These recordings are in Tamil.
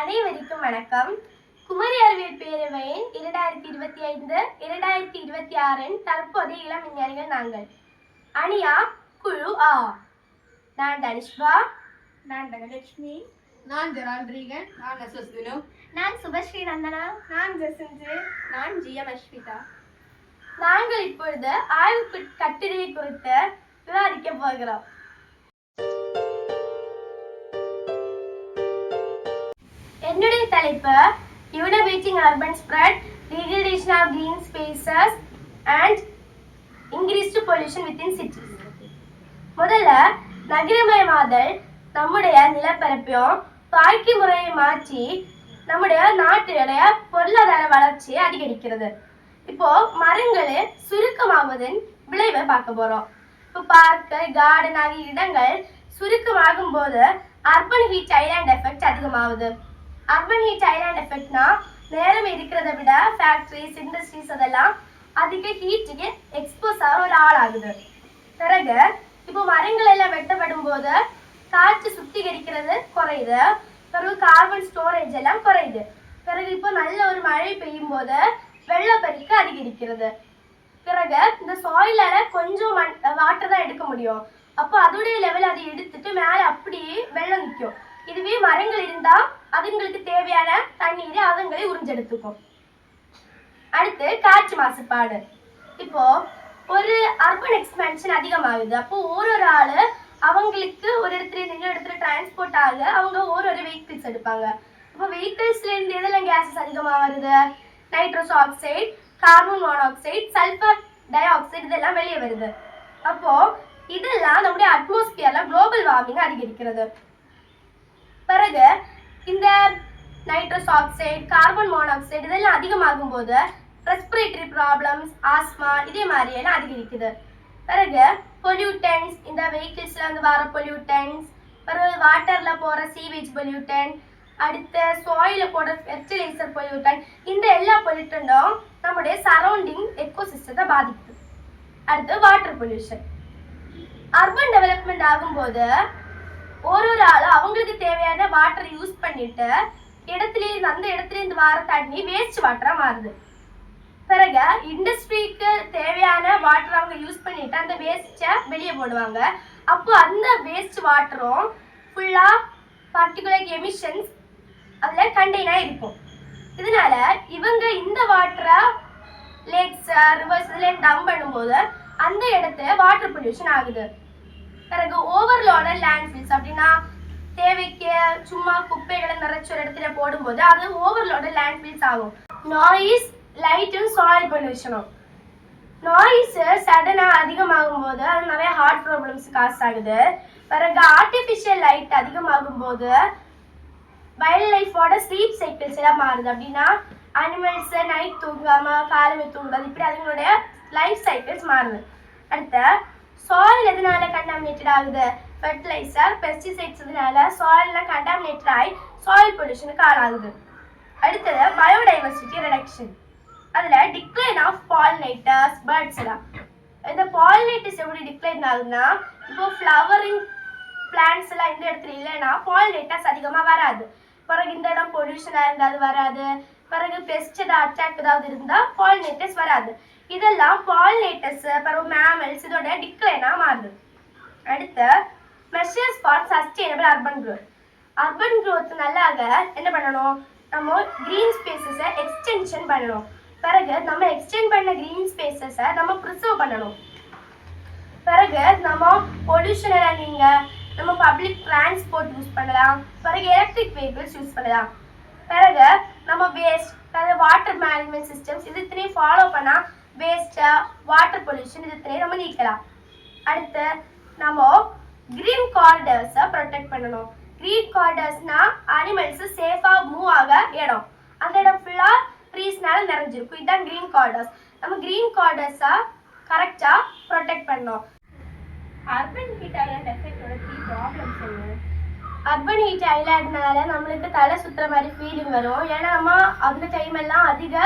அனைவருக்கும் வணக்கம். குமரி அறிவியல் பேரவையின் 2025-2026 தற்போதைய இளம் விஞ்ஞானிகள் நாங்கள். அணியா குழு ஆ. நான் தனிஷ்வா, நான் தனலட்சுமி, நான் ஜெரால்ட்ரீகன், நான் எஸ்எஸ் வினு, நான் சுபஸ்ரீ நந்தனா, நான் ஜெசிஞ்சு, நான் ஜிஎம் அஸ்விதா. நாங்கள் இப்பொழுது ஆய்வு கட்டுரையை குறித்து விவாதிக்க போகிறோம். என்னுடைய தலைப்பு Innovating Urban Spread, Degradation of Green Spaces and Increased Pollution Within Cities. முதல்ல நகரமயமாதல் நம்முடைய நிலப்பரப்பையும் வாழ்க்கை முறையை மாற்றி நம்முடைய நாட்டுடைய பொருளாதார வளர்ச்சியை அதிகரிக்கிறது. இப்போ மரங்களை சுருக்கமாவதன் விளைவை பார்க்க போறோம். இப்போ பார்க்கு, கார்டன் ஆகிய இடங்கள் சுருக்கமாகும் போது அர்பன் ஹீட் ஐலாண்ட் எஃபெக்ட் அதிகமாகுது. அர்பன் ஹீட் ஐலாண்ட் எஃபெக்ட்னா நேரம் இருக்கிறத விட ஃபேக்டரிஸ், இண்டஸ்ட்ரீஸ் அதெல்லாம் அதிக ஹீட்டுக்கு எக்ஸ்போஸ் ஆக ஒரு ஆளாகுது. பிறகு இப்போ மரங்கள் எல்லாம் வெட்டப்படும் போது காற்று சுத்திகரிக்கிறது குறையுது. பிறகு கார்பன் ஸ்டோரேஜ் எல்லாம் குறையுது. பிறகு இப்போ நல்ல ஒரு மழை பெய்யும் போது வெள்ளப்பெருக்கு அதிகரிக்கிறது. பிறகு இந்த சாயிலால கொஞ்சம் வாட்டர் தான் எடுக்க முடியும். அப்போ அதோடைய லெவல் அதை எடுத்துட்டு மேலே அப்படியே வெள்ளம் நிற்கும். இதுவே மரங்கள் இருந்தா அதுங்களுக்கு தேவையான தண்ணீரை அதுங்களை உறிஞ்செடுத்துக்கும். அடுத்து காற்று மாசுபாடு. இப்போ ஒரு அர்பன் எக்ஸ்பேன்ஷன் அதிகமாகுது. அப்போ ஒரு ஆளு அவங்களுக்கு ஒரு இடத்துல இன்னொரு இடத்துல டிரான்ஸ்போர்ட் ஆக அவங்க ஒரு வெஹிக்கிள்ஸ் எடுப்பாங்க. இப்போ வெஹிக்கிள்ஸ்ல இருந்து எதெல்லாம் கேஸஸ் அதிகமாக வருது? Nitrous oxide, carbon monoxide, sulphur di oxide இதெல்லாம் வெளியே வருது. அப்போ இதெல்லாம் நம்முடைய அட்மாஸ்பியர்ல குளோபல் வார்மிங் அதிகரிக்கிறது. பிறகு இந்த நைட்ரோஸ் ஆக்சைடு, கார்பன் மோனாக்சைடு இதெல்லாம் அதிகமாகும் போது ரெஸ்பிரேட்டரி ப்ராப்ளம்ஸ், ஆஸ்மா இதே மாதிரி எல்லாம் அதிகரிக்குது. பிறகு பொல்யூட்டன்ஸ், இந்த வெஹிக்கிள்ஸ்ல வந்து வர பொல்யூட்டன்ஸ், பிறகு வாட்டர்ல போற சீவேஜ் பொல்யூட்டன், அடுத்து சாயில போடுற ஃபெர்டிலைசர் பொல்யூட்டன், இந்த எல்லா பொல்யூட்டனும் நம்முடைய சரௌண்டிங் எக்கோசிஸ்டத்தை பாதிக்குது. அடுத்து வாட்டர் பொல்யூஷன். அர்பன் டெவலப்மெண்ட் ஆகும்போது ஒரு ஆளும் அவங்களுக்கு தேவையான வாட்டரை யூஸ் பண்ணிட்டு அந்த இடத்துல இருந்து வர தண்ணி வேஸ்ட் வாட்டரா மாறுது. பிறகு இண்டஸ்ட்ரிக்கு தேவையான வாட்டர் அவங்க யூஸ் பண்ணிட்டு அந்த வேஸ்ட்டை வெளியே போடுவாங்க. அப்போ அந்த வேஸ்ட் வாட்டரும் ஃபுல்லா பார்ட்டிகுலர் எமிஷன்ஸ் அதுல கண்டெய்னா இருக்கும். இதனால இவங்க இந்த வாட்டரை லேக்ஸ், ரிவர்ஸ் இதுல டம்ப் பண்ணும்போது அந்த இடத்துல வாட்டர் பொல்யூஷன் ஆகுது. பிறகு ஓவர்லோடட் லேண்ட்ஃபில்ஸ், அப்படின்னா தேவைக்கு சும்மா குப்பைகளை நிறைச்ச ஒரு இடத்துல போடும்போது அது ஓவர்லோடட் லேண்ட்ஃபில்ஸ் ஆகும். நாய்ஸ், லைட்டும் சாயில் பொல்யூஷனும். நாய்ஸ் சடனாக அதிகமாகும் போது அது நிறைய ஹார்ட் ப்ராப்ளம்ஸ் காசு ஆகுது. பிறகு ஆர்டிஃபிஷியல் லைட் அதிகமாகும் போது வைல்ட் லைஃபோட ஸ்லீப் சைக்கிள்ஸ் எல்லாம் மாறுது. அப்படின்னா அனிமல்ஸ் நைட் தூங்காம காலையில தூங்குறது, இப்படி அதுங்களுடைய லைஃப் சைக்கிள்ஸ் மாறுது. அடுத்த சாயில் எதனால கண்டாமினேட்டட் ஆகுது? ஃபெர்டிலைசர், பெஸ்டிசைட்ஸ் இதனால சாயில்லாம் கண்டாமினேட்டட் ஆகி சாயில் பொல்யூஷனுக்கு ஆளாகுது. அடுத்தது பயோடைவர்சிட்டி ரிடக்ஷன். அதில் டிக்ளைன் ஆஃப் பாலினேட்டர்ஸ், பேர்ட்ஸ் எல்லாம். இந்த பாலினேட்டர்ஸ் எப்படி டிக்ளைன் ஆகுதுன்னா, இப்போ ஃப்ளவரிங் பிளான்ட்ஸ் எல்லாம் இந்த இடத்துல இல்லைன்னா பாலினேட்டர்ஸ் அதிகமாக வராது. பிறகு இந்த இடம் பொல்யூஷனாக இருந்தால் அது வராது. பிறகு பெஸ்ட் அட்டாக் ஏதாவது இருந்தால் பாலினேட்டர்ஸ் வராது. இதெல்லாம் பாலினேட்டர்ஸ், பிறகு மேமல்ஸ் இதோட டிக்ளைனா மாறுது. அடுத்து measures for sustainable urban growth. Urban growth நல்லாக என்ன பண்ணணும்? நம்ம கிரீன் ஸ்பேசஸை எக்ஸ்டென்ஷன் பண்ணணும். பிறகு நம்ம எக்ஸ்டெண்ட் பண்ண கிரீன் ஸ்பேசஸை நம்ம ப்ரிசர்வ் பண்ணணும். பிறகு நம்ம பொல்யூஷன் எல்லாம் நம்ம பப்ளிக் டிரான்ஸ்போர்ட் யூஸ் பண்ணலாம். பிறகு எலக்ட்ரிக் வெஹிக்கிள்ஸ் யூஸ் பண்ணலாம். பிறகு நம்ம வேஸ்ட், வாட்டர் மேனேஜ்மெண்ட் சிஸ்டம்ஸ் இது இத்தனையும் ஃபாலோ பண்ணால் வேஸ்ட்டு, வாட்டர் பொல்யூஷன் இது இத்தனையும் நம்ம நீக்கலாம். அடுத்து நம்ம கிரீன் காரிடர்ஸை ப்ரொடெக்ட் பண்ணணும். கிரீன் காரிடர்ஸ்னா அனிமல்ஸ் சேஃபாக மூவ் ஆக இடம். அந்த இடம் ஃபுல்லாக ட்ரீஸ்னால நிறைஞ்சிருக்கும். இதுதான் கிரீன் காரிடர்ஸ். நம்ம கிரீன் காரிடர்ஸை கரெக்டாக ப்ரொடெக்ட் பண்ணணும். அர்பன் ஹீட் ஐலாண்ட் எஃபெக்டோட 3 ப்ராப்ளம்ஸ் என்ன? அர்பன் ஹீட் ஐலாண்ட்னால நம்மளுக்கு தலை சுற்றுற மாதிரி ஃபீலிங் வரும். ஏன்னா நம்ம அந்த டைம் எல்லாம் அதிக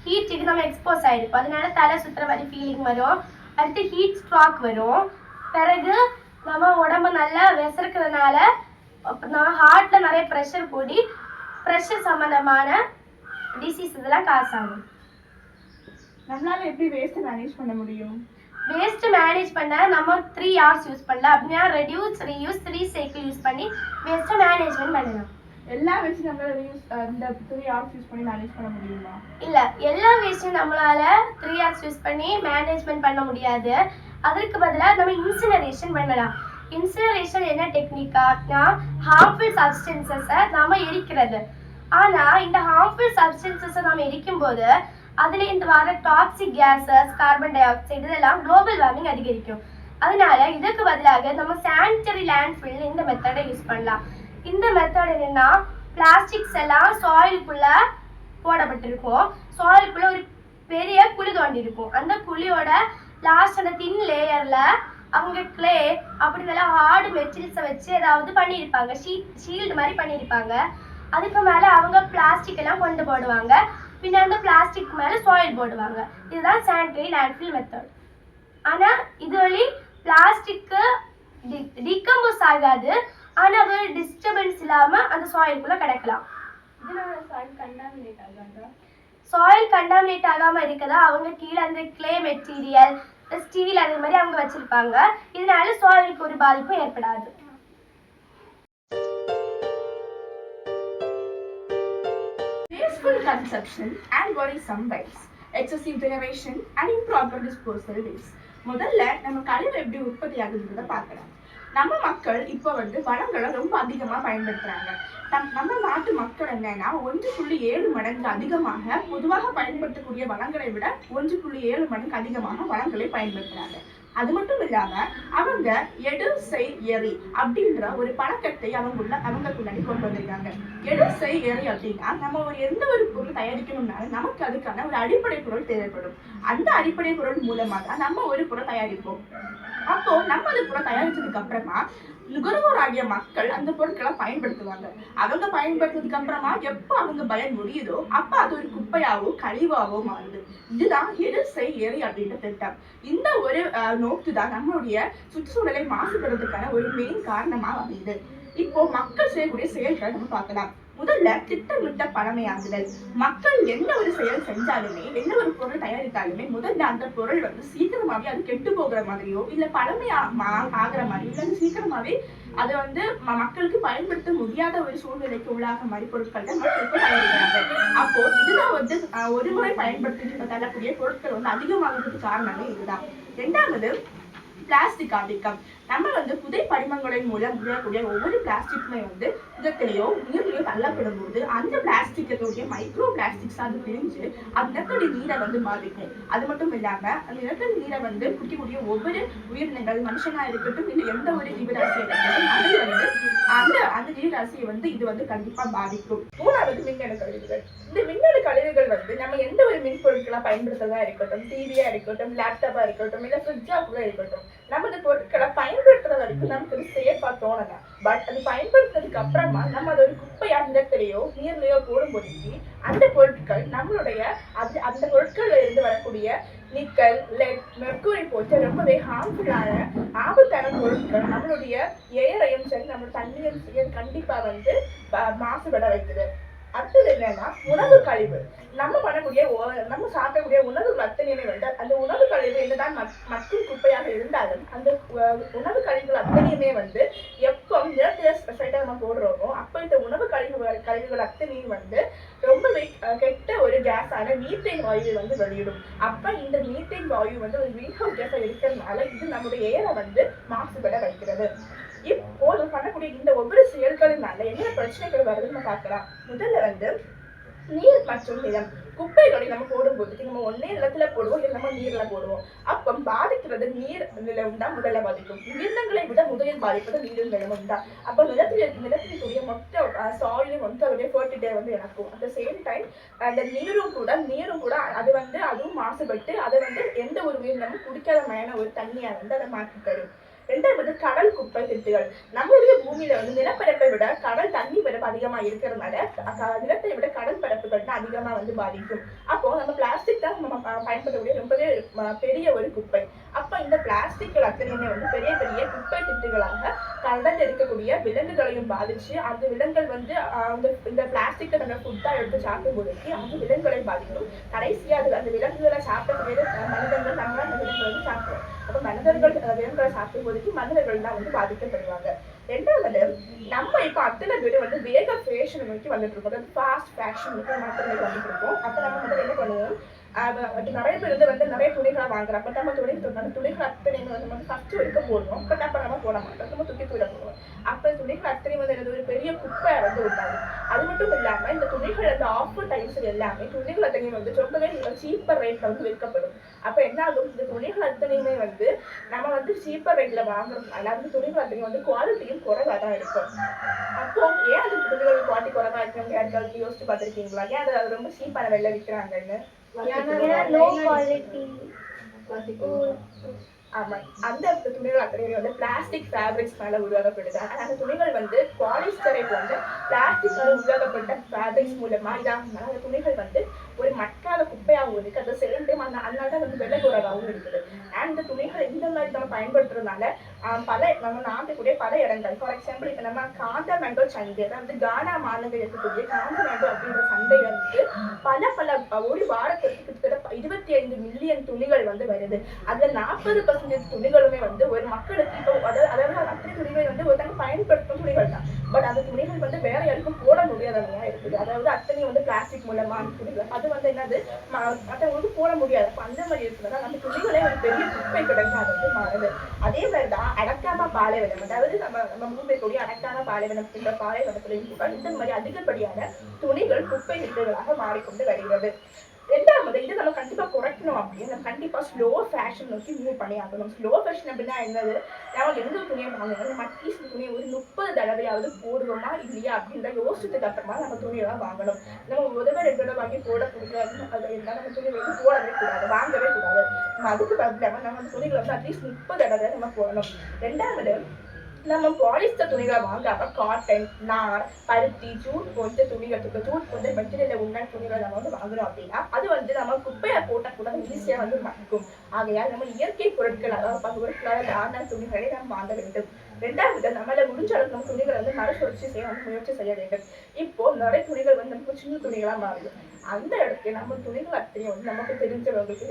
ஹீட்டுக்கு நம்ம எக்ஸ்போஸ் ஆகிருப்போம். அதனால தலை சுற்றுற மாதிரி ஃபீலிங் வரும். அடுத்து ஹீட் ஸ்ட்ரோக் வரும். பிறகு நம்ம உடம்பு நல்லா விசர்க்கிறதுனால நம்ம ஹார்ட்டில் நிறைய ப்ரெஷர் கூடி ப்ரெஷர் சம்பந்தமான டிசீஸ் இதெல்லாம் காசு ஆகும். நம்மளால எப்படி வேஸ்ட் மேனேஜ் பண்ண முடியும்? வேஸ்ட் மேனேஜ் பண்ண நம்ம 3 R's யூஸ் பண்ணலாம். அப்படின்னா ரெடியூஸ், ரீயூஸ், ரீசைக்கிள் யூஸ் பண்ணி வேஸ்ட்டை மேனேஜ்மெண்ட் பண்ணலாம். எல்லா வேஸ்ட்டும் நம்மளால இந்த 3 R's யூஸ் பண்ணி மேனேஜ் பண்ண முடியுமா? இல்ல, எல்லா வேஸ்ட்டும் நம்மளால 3 R's யூஸ் பண்ணி மேனேஜ்மெண்ட் பண்ண முடியாது. அதற்கு பதிலாக நம்ம இன்சினரேஷன் பண்ணலாம். இன்சினரேஷன் என்ன டெக்னிக்கானா ஹார்ம்ஃபுல் சப்ஸ்டன்சஸை நாம எரிக்கிறது. ஆனா இந்த ஹார்ம்ஃபுல் சப்ஸ்டன்சஸை நாம எரிக்கும் போது அதுல இருந்து வர toxic gases, carbon dioxide இதெல்லாம் குளோபல் வார்மிங் அதிகரிக்கும். அதனால இதுக்கு பதிலாக நம்ம சானிட்டரி லேண்ட்ஃபில் இந்த மெத்தடை யூஸ் பண்ணலாம். இந்த மெத்தட் என்னன்னா பிளாஸ்டிக்ஸ் எல்லாம் சாயிலுக்குள்ள போடப்பட்டிருக்கும். சாயிலுக்குள்ள ஒரு பெரிய குழி தோண்டி இருக்கும். அந்த குழியோட லாஸ்ட் அந்த தின் லேயர்ல அவங்க கிளே அப்படி நல்லா ஹார்டு மெட்டீரியல்ஸை வச்சு ஏதாவது பண்ணியிருப்பாங்க, ஷீல்டு மாதிரி பண்ணியிருப்பாங்க. அதுக்கு மேலே அவங்க பிளாஸ்டிக் எல்லாம் கொண்டு போடுவாங்க. பின்ன அந்த பிளாஸ்டிக் மேலே சாயில் போடுவாங்க. இதுதான் சானிட்டரி லேண்ட்ஃபில் மெத்தட். ஆனால் இது வழி பிளாஸ்டிக்கு டிகம்போஸ் ஆகாது. ஆனால் அது ஒரு டிஸ்டர்பன்ஸ் இல்லாமல் அந்த சாயிலுக்குள்ளே கிடைக்கலாம். இதனால சாயில் கண்டாமினேட் ஆகாதா? சாயில் கண்டாமினேட் ஆகாமல் இருக்கதா அவங்க கீழே அந்த கிளே மெட்டீரியல், ஸ்டீல் அதே மாதிரி அவங்க வச்சிருப்பாங்க. இதனால சாயிலுக்கு ஒரு பாதிப்பும் ஏற்படாது. Wasteful consumption and worrisome waste, excessive generation and improper disposal waste. முதல்ல நம்ம கழிவு எப்படி உற்பத்தி ஆகுதுன்றத பார்க்கலாம். நம்ம மக்கள் இப்போ வளங்களை ரொம்ப அதிகமா பயன்படுத்துறாங்க. நம்ம நாட்டு மக்கள் என்னன்னா 1.7 மடங்கு அதிகமாக பொதுவாக பயன்படுத்தக்கூடிய வளங்களை விட 1.7 மடங்கு அதிகமாக வளங்களை பயன்படுத்துறாங்க. அது மட்டும் இல்லாம அவங்க எடு செய் எரி அப்படின்ற ஒரு பழக்கத்தை அவங்களுக்குள்ளாடி கொண்டு வந்திருக்காங்க. எடு செய் எரி அப்படின்னா நம்ம எந்த ஒரு பொருள் தயாரிக்கணும்னாலும் நமக்கு அதுக்கான ஒரு அடிப்படை பொருள் தேவைப்படும். அந்த அடிப்படை பொருள் மூலமா தான் நம்ம ஒரு பொருள் தயாரிப்போம். அப்போ நம்ம அந்த பொருள் தயாரிச்சதுக்கு அப்புறமா நுகர்வோராகிய மக்கள் அந்த பொருட்களை பயன்படுத்துவாங்க. அவங்க பயன்படுத்ததுக்கு அப்புறமா எப்ப அவங்க பயன் முடியுதோ அப்ப அது ஒரு குப்பையாவோ கழிவாவோ மாறுது. இதுதான் எடு செய் எரி அப்படின்ற திட்டம். இந்த ஒரு நோக்கு தான் நம்மளுடைய சுற்றுச்சூழலை மாசுபடுறதுக்கான ஒரு மெயின் காரணமா அமையுது. இப்போ மக்கள் செய்யக்கூடிய செயல்களை நம்ம பார்க்கலாம். முதல்ல திட்டமிட்ட பழமையாகுதல். மக்கள் என்ன ஒரு செயல் செஞ்சாலுமே, என்ன ஒரு பொருள் தயாரித்தாலுமே முதல்ல அந்த பொருள் சீக்கிரமாவே அது கெட்டு போகிற மாதிரியோ இல்ல பழமையா ஆகிற மாதிரியோ இல்ல சீக்கிரமாவே அதை மக்களுக்கு பயன்படுத்த முடியாத ஒரு சூழ்நிலைக்கு உள்ளாக மாதிரி பொருட்கள் தான் மக்களுக்கு தயாரிக்கிறாங்க. அப்போ இதுதான் ஒரு முறை பயன்படுத்தி தரக்கூடிய பொருட்கள் அதிகமாகிறதுக்கு காரணமே இதுதான். இரண்டாவது பிளாஸ்டிக் ஆதிக்கம். நம்ம புதை படிமங்களின் மூலம் உருவாக்கக்கூடிய ஒவ்வொரு பிளாஸ்டிக்குமே நிலத்திலேயோ நீர்லையோ தள்ளப்படும் போது அந்த பிளாஸ்டிக்கோடைய மைக்ரோ பிளாஸ்டிக்ஸ் அது பிரிஞ்சு அது நிலத்தடி நீரை பாதிக்கும். அது மட்டும் இல்லாம அந்த நிலத்தடி நீரை குடிக்கக்கூடிய ஒவ்வொரு உயிரினங்கள், மனுஷனா இருக்கட்டும் இல்லை எந்த ஒரு ஜீவராசியா இருக்கட்டும், அது அந்த ஜீவராசியை இது கண்டிப்பா பாதிக்கும். மூணாவது மின்னணு கழிவுகள். இந்த மின்னணு கழிவுகள் நம்ம எந்த ஒரு மின்பொருட்களா பயன்படுத்துறதா இருக்கட்டும், டிவியா இருக்கட்டும், லேப்டாப்பா இருக்கட்டும், இல்ல ஃப்ரிட்ஜா கூட இருக்கட்டும், நமது பொருட்களை பயன்படுத்துற வரைக்கும் நமக்கு சேஃபா தோணல. பட் அது பயன்படுத்துறதுக்கு அப்புறமா நம்ம அது ஒரு குப்பையா நிலத்திலேயோ நீர்லயோ போடும்போது அந்த பொருட்கள் நம்மளுடைய அந்த பொருட்கள்ல இருந்து வரக்கூடிய நிக்கல், லெட், மெர்க்குரி போன்ற ரொம்பவே ஹார்ம்ஃபுல்லான ஆபத்தான பொருட்கள் நம்மளுடைய ஏரையும் சரி நம்ம தண்ணியும் சரி கண்டிப்பா மாசுபட வைக்குது. அடுத்தது என்னன்னா உணவு கழிவு. நம்ம சாப்பிடக்கூடிய உணவுகள் அத்தனையுமே அந்த உணவு கழிவு என்னதான் மற்றும் குப்பையாக இருந்தாலும் அந்த உணவு கழிவுகள் அத்தனையுமே எப்போ நிலத்தில ஸ்பெஷலைட்டா நம்ம போடுறோமோ அப்போ இந்த உணவு கழிவுகள் அத்தனையும் ரொம்பவே கெட்ட ஒரு கேஸான மீத்தேன் வாயு வெளியிடும். அப்ப இந்த மீத்தேன் வாயு ஒரு கிரீன் ஹவுஸ் கேஸா இருக்கிறதுனால இது நம்முடைய ஏரை மாசுபட வைக்கிறது. இப்போ பண்ணக்கூடிய இந்த ஒவ்வொரு செயல்களினால என்ன பிரச்சனைகள் வருதுன்னு நம்ம பார்க்கலாம். முதல்ல நீர் மற்றும் நிலம். குப்பைகளை நம்ம போடும்போது நம்ம ஒன்னே நிலத்துல போடுவோம் இல்லை நம்ம நீர்ல போடுவோம். அப்ப பாதிக்கிறது நீர் நிலம் தான் முதல்ல பாதிக்கும். உயிரினங்களை விட முதலில் பாதிப்பது நீரும் நிலமும் தான். அப்ப நிலத்தினுடைய மொத்த சாயிலும் அதோடைய ஃபெர்டிலிட்டியை இழக்கும். அட் த சேம் டைம் அந்த நீரும் கூட அது அதுவும் மாசுபட்டு அதை எந்த ஒரு உயிரினமும் குடிக்காதமான ஒரு தண்ணியா அதை மாற்றி தரும். இரண்டாவது கடல் குப்பை திட்டுகள். நம்மளுடைய பூமியில நிலப்பரப்பை விட கடல் தண்ணி பரப்பு அதிகமா இருக்கிறதுனால நிலத்தை விட கடல் பரப்புகள் தான் அதிகமா பாதிக்கும். அப்போ நம்ம பிளாஸ்டிக் தான் நம்ம பயன்படுத்தக்கூடிய ரொம்பவே பெரிய ஒரு குப்பை. அப்ப இந்த பிளாஸ்டிக்கள் அத்தனையுமே வந்து பெரிய பெரிய குப்பை திட்டுகளாக கடலில் இருக்கக்கூடிய விலங்குகளையும் பாதிச்சு அந்த விலங்குகள் வந்து இந்த பிளாஸ்டிக்கை நம்ம ஃபுட்டா எடுத்து சாப்பிடும் போதுக்கு அந்த விலங்குகளை பாதிக்கும். கடைசியா அந்த விலங்குகளை சாப்பிடக்கூடிய மனிதர்கள் நம்ம அந்த விலங்குகளை வந்து சாப்பிடுவோம். அப்ப மனிதர்கள் விலங்குகளை சாப்பிடும் போதுக்கு மனிதர்கள் தான் வந்து பாதிக்கப்படுவாங்க. ரெண்டாவது, நம்ம இப்ப அத்தனை பேர் வந்து வேக ஃபேஷன் நோக்கி வந்துட்டு இருக்கோம். அதாவது ஃபாஸ்ட் ஃபேஷன் மாத்திரம் வந்துட்டு இருக்கோம். அப்ப நம்ம வந்து என்ன பண்ணுவோம், நிறைய பேர் வந்து நிறைய துணிகளை வாங்குறாங்க. பட் நம்ம துணிகள் அத்தனை வந்து நம்ம ஃபர்ஸ்ட் வரைக்கும் போடுவோம். பட் அப்ப நம்ம போட மாட்டோம், நம்ம தூக்கி தூர போடுவோம். அப்ப துணிகள் அத்தனை வந்து ஒரு பெரிய குப்பை வந்து உண்டாகும். அது மட்டும் இல்லாம இந்த துணிகள் அந்த ஆஃபர் டைம்ஸ் எல்லாமே துணிகள் அத்தனையும் வந்து ரொம்பவே சீப்பர் ரேட்ல வந்து விற்கப்படும். அப்ப என்ன ஆகும், இந்த துணிகள் அத்தனையுமே வந்து நம்ம வந்து சீப்பர் ரேட்ல வாங்குறோம். அதாவது துணிகள் அத்தனையும் வந்து குவாலிட்டியும் குறைவா தான் இருக்கும். அப்போ ஏன் அந்த துணிகள் குவாலிட்டி குறைவா இருக்கிறவங்க யாருக்காவது யோசிச்சு பார்த்திருக்கீங்களா? ஏன் அது ரொம்ப சீப்பான விலை விற்கிறாங்கன்னு? low quality. ஆமா, அந்த துணிகள் அத்தனையுமே வந்து பிளாஸ்டிக் ஃபேப்ரிக்ஸ் மேல உருவாக்கப்படுது. அந்த துணிகள் வந்து பாலிஸ்டரை போன்ற பிளாஸ்டிக் உருவாக்கப்பட்ட ஃபேப்ரிக்ஸ் மூலமா இதாகனால அந்த துணிகள் வந்து ஒரு மக்காத குப்பையாகவும் இருக்கு. அந்த சேம் டைம் அதனாலதான் வந்து வெள்ளை குறைவாகவும் இருக்குது. அண்ட் இந்த துணிகள் இந்த மாதிரி நம்ம பயன்படுத்துறதுனால நம்ம நாட்டுக்குரிய பல இடங்கள், ஃபார் எக்ஸாம்பிள் இப்ப நம்ம காந்தமேண்டோ சந்தை, அதாவது கானா மாநிலத்தில் இருக்கக்கூடிய காந்தமேண்டோ அப்படின்ற சந்தையில வந்து பல ஒரு வாரத்திற்கு கிட்டத்தட்ட 25 மில்லியன் துணிகள் வந்து வருது. அதுல 40% துணிகளுமே வந்து ஒரு மக்களுக்கு இப்போ அதாவது அத்தனை துணிகள் வந்து ஒருத்தங்க பயன்படுத்தும் துணிகள் தான். பட் அந்த துணிகள் வந்து வேற யாருக்கும் போட முடியாதவங்க இருக்குது. அதாவது அத்தனை வந்து பிளாஸ்டிக் மூலமா துணிகள் அது வந்து என்னது மற்றவங்களுக்கு போட முடியாது. அப்ப அந்த மாதிரி இருக்கிறதா நம்ம துணிகளே ஒரு பெரிய குப்பை கிடங்கு அது வந்து மாறுது. அதே மாதிரிதான் அடக்காம பாலைவனம், அதாவது நம்ம முன்பேக்கூடிய அடக்காம பாலைவனம் இந்த பாலைவனத்திலையும் கூட இந்த மாதிரி அதிகப்படியான துணிகள் குப்பை விட்டுகளாக மாறிக்கொண்டு வருகிறது. ரெண்டாவது, இதை நம்ம கண்டிப்பா குறைக்கணும் அப்படின்னு நம்ம கண்டிப்பா ஸ்லோ ஃபேஷன் நோக்கி மூவ் பண்ணி ஆகணும். ஸ்லோ ஃபேஷன் அப்படின்னா என்னது, நம்ம எந்த துணியை வாங்கணும், நம்ம அட்லீஸ்ட் துணியை ஒரு 30 தடவையாவது போடுவோமா இல்லையா அப்படின்ற யோசிச்சதுக்கு அப்புறமா நம்ம துணியெல்லாம் வாங்கணும். நம்ம ஒரு தடவை 2 தடவை வாங்கி போட பிடிக்காது அது இருந்தால் நம்ம துணி வந்து போடவே கூடாது, வாங்கவே கூடாது. நம்ம அதுக்கு பதிலாக நம்ம அந்த துணிகளை வந்து அட்லீஸ்ட் 30 தடவை நம்ம போடணும். ரெண்டாவது, நம்ம பாலிஸ்டர் துணிகளை வாங்காம காட்டன், நார், பருத்தி, ஜூட் போன்ற துணிகள், ஜூட் போன்ற மெட்டீரியல் உண்டான துணிகளை நம்ம வந்து வாங்குறோம் அப்படின்னா அது வந்து நம்ம குப்பையை போட்டா கூட ஈஸியா வந்து மக்கும். ஆகையால் நம்ம இயற்கை பொருட்கள், அதாவது பொருட்களால் ஆன துணிகளை நம்ம வாங்க வேண்டும். ரெண்டாவது, நம்மள முடிஞ்ச அளவுக்கு நம்ம துணிகளை வந்து மறுசுழற்சி செய்ய முயற்சி செய்ய வேண்டும். இப்போ நிறைய துணிகள் வந்து நமக்கு சின்ன துணிகளா மாறுது. அந்த இடத்துல நம்ம துணிகள் அத்தனையும் வந்து நமக்கு தெரிஞ்சவங்களுக்கு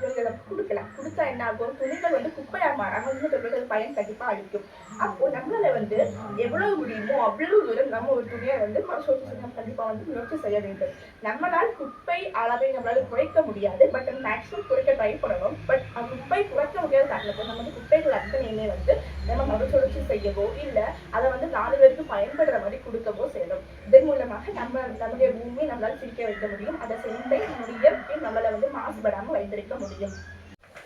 துணிகளை கொடுக்கலாம். கொடுத்தா என்ன ஆகும், துணிகள் வந்து குப்பையா மாறாம இன்னும் துணிகள் பயன் கண்டிப்பா அளிக்கும். அப்போ நம்மளால வந்து எவ்வளவு முடியுமோ அவ்வளவு தூரம் நம்ம ஒரு துணியை வந்து மறுசுழற்சி செய்ய கண்டிப்பா வந்து முயற்சி செய்ய வேண்டும். நம்மளால் குப்பை அளவை நம்மளால குறைக்க முடியாது, பட் மேக்ஸிமம் குறைக்க ட்ரை பண்ணணும். பட் குப்பை குறைக்க முடியாத காரணத்தை நம்ம வந்து குப்பைகள் அத்தனையுமே வந்து நம்ம மறுசுழற்சி செய்யவோ இல்ல அதை வந்து 4 பேருக்கு பயன்படுற மாதிரி கொடுக்கவோ செய்யணும். இதன் மூலமாக நம்முடைய பூமி நம்மளால சிரிக்க வைக்க முடியும். அதை சேர்ந்து நம்முடைய இயற்கை நம்மளை வந்து மாசுபடாம வைத்திருக்க முடியும்.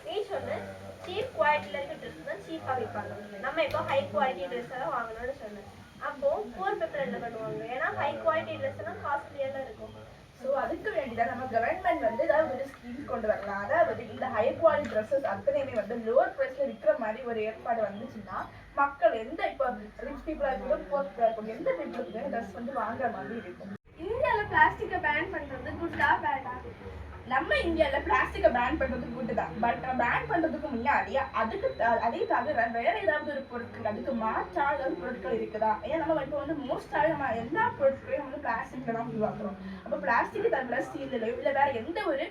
நீ சொன்ன சீப் குவாலிட்டியில இருக்க ட்ரெஸ் தான் சீப்பா விற்பாங்க. நம்ம இப்போ ஹை குவாலிட்டி ட்ரெஸ் எல்லாம் வாங்கணும்னு சொன்னேன். அப்போ போர் பீப்புள் என்ன பண்ணுவாங்க, ஏன்னா ஹை குவாலிட்டி ட்ரெஸ் எல்லாம் காஸ்ட்லியா தான் இருக்கும். ஸோ அதுக்கு வேண்டிதான் நம்ம கவர்மெண்ட் வந்து ஏதாவது ஒரு ஸ்கீம் கொண்டு வரலாம். அதாவது இந்த ஹை குவாலிட்டி ட்ரெஸ்ஸஸ் அத்தனையுமே வந்து லோவர் ப்ரைஸ்ல விற்கிற மாதிரி ஒரு ஏற்பாடு வந்துச்சுன்னா மக்கள் எந்த இப்போ ரிச் பீப்புளா இருக்கட்டும் போர்ஸா இருக்கட்டும் எந்த பீப்புளுக்குமே ட்ரெஸ் வந்து வாங்குற மாதிரி இருக்கும். இந்தியாவில் பிளாஸ்டிக்கை பேன் பண்றது குட்டா பேடா? நம்ம இந்தியால பிளாஸ்டிக்கை பேன் பண்றது குட் தான். பட் நம்ம பேன் பண்றதுக்கு முன்னாடி அதே தவிர வேற ஏதாவது ஒரு பொருட்கள் அதுக்கு மாற்றா ஏதாவது பொருட்கள் இருக்குதா? ஏன்னா நம்ம இப்போ வந்து மோஸ்டாக நம்ம எல்லா பொருட்களையும் வந்து பிளாஸ்டிக்ல தான் உருவாக்குறோம். அப்போ பிளாஸ்டிக் தவிர ஸ்டீல்லையோ இல்ல வேற எந்த ஒரு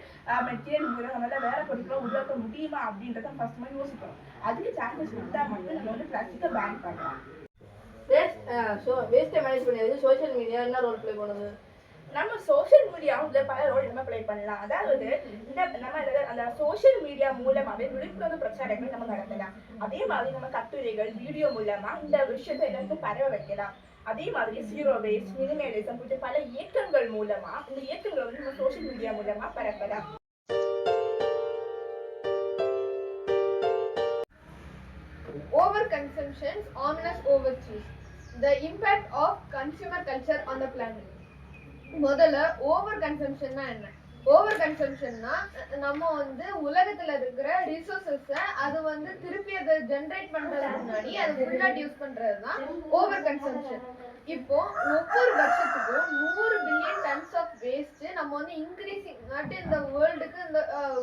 மெட்டீரியல் மூலம் நம்மளால வேற பொருட்களை உருவாக்க முடியுமா அப்படின்றத ஃபர்ஸ்ட் மாதிரி யோசிக்கணும். அதுக்கு சான்சஸ் இருந்தா மட்டும் நம்ம வந்து பிளாஸ்டிக்கை பேன் பண்ணலாம். வேஸ்ட் மேனேஜ் பண்ணுறது சோஷியல் மீடியா என்ன ரோல் ப்ளே பண்ணுது? நம்ம சோஷியல் மீடியாவில் பல ரோல் நம்ம ப்ளே பண்ணலாம். அதாவது நம்ம அந்த சோஷியல் மீடியா மூலமாவே விழிப்புணர்வு பிரச்சாரங்கள் நம்ம நடத்தலாம். அதே மாதிரி நம்ம கட்டுரைகள், வீடியோ மூலமா இந்த விஷயத்தை எல்லாருக்கும் பரவ வைக்கலாம். அதே மாதிரி ஜீரோ வேஸ்ட், மினிமலிசம் போன்ற பல இயக்கங்கள் மூலமா இந்த இயக்கங்களை வந்து நம்ம சோஷியல் மீடியா மூலமா பரப்பலாம். Overconsumptions, ominous overuse. The impact of consumer culture on the planet. முதல்ல ஓவர் கன்சம்ஷன்னா என்ன? ஓவர் கன்சம்ஷன்னா நம்ம வந்து உலகத்துல இருக்கிற ரிசோர்சஸ அது வந்து திருப்பி அதை ஜெனரேட் பண்றதுக்கு முன்னாடி அது ஃபுல்லா யூஸ் பண்றதுதான் ஓவர் கன்சம்ஷன். இப்போ ஒவ்வொரு வருஷத்துக்கும் 100 பில்லியன் டன்ஸ் ஆஃப் வேஸ்ட் நம்ம வந்து இன்க்ரீசிங் இந்த வேர்ல்டுக்கு இந்த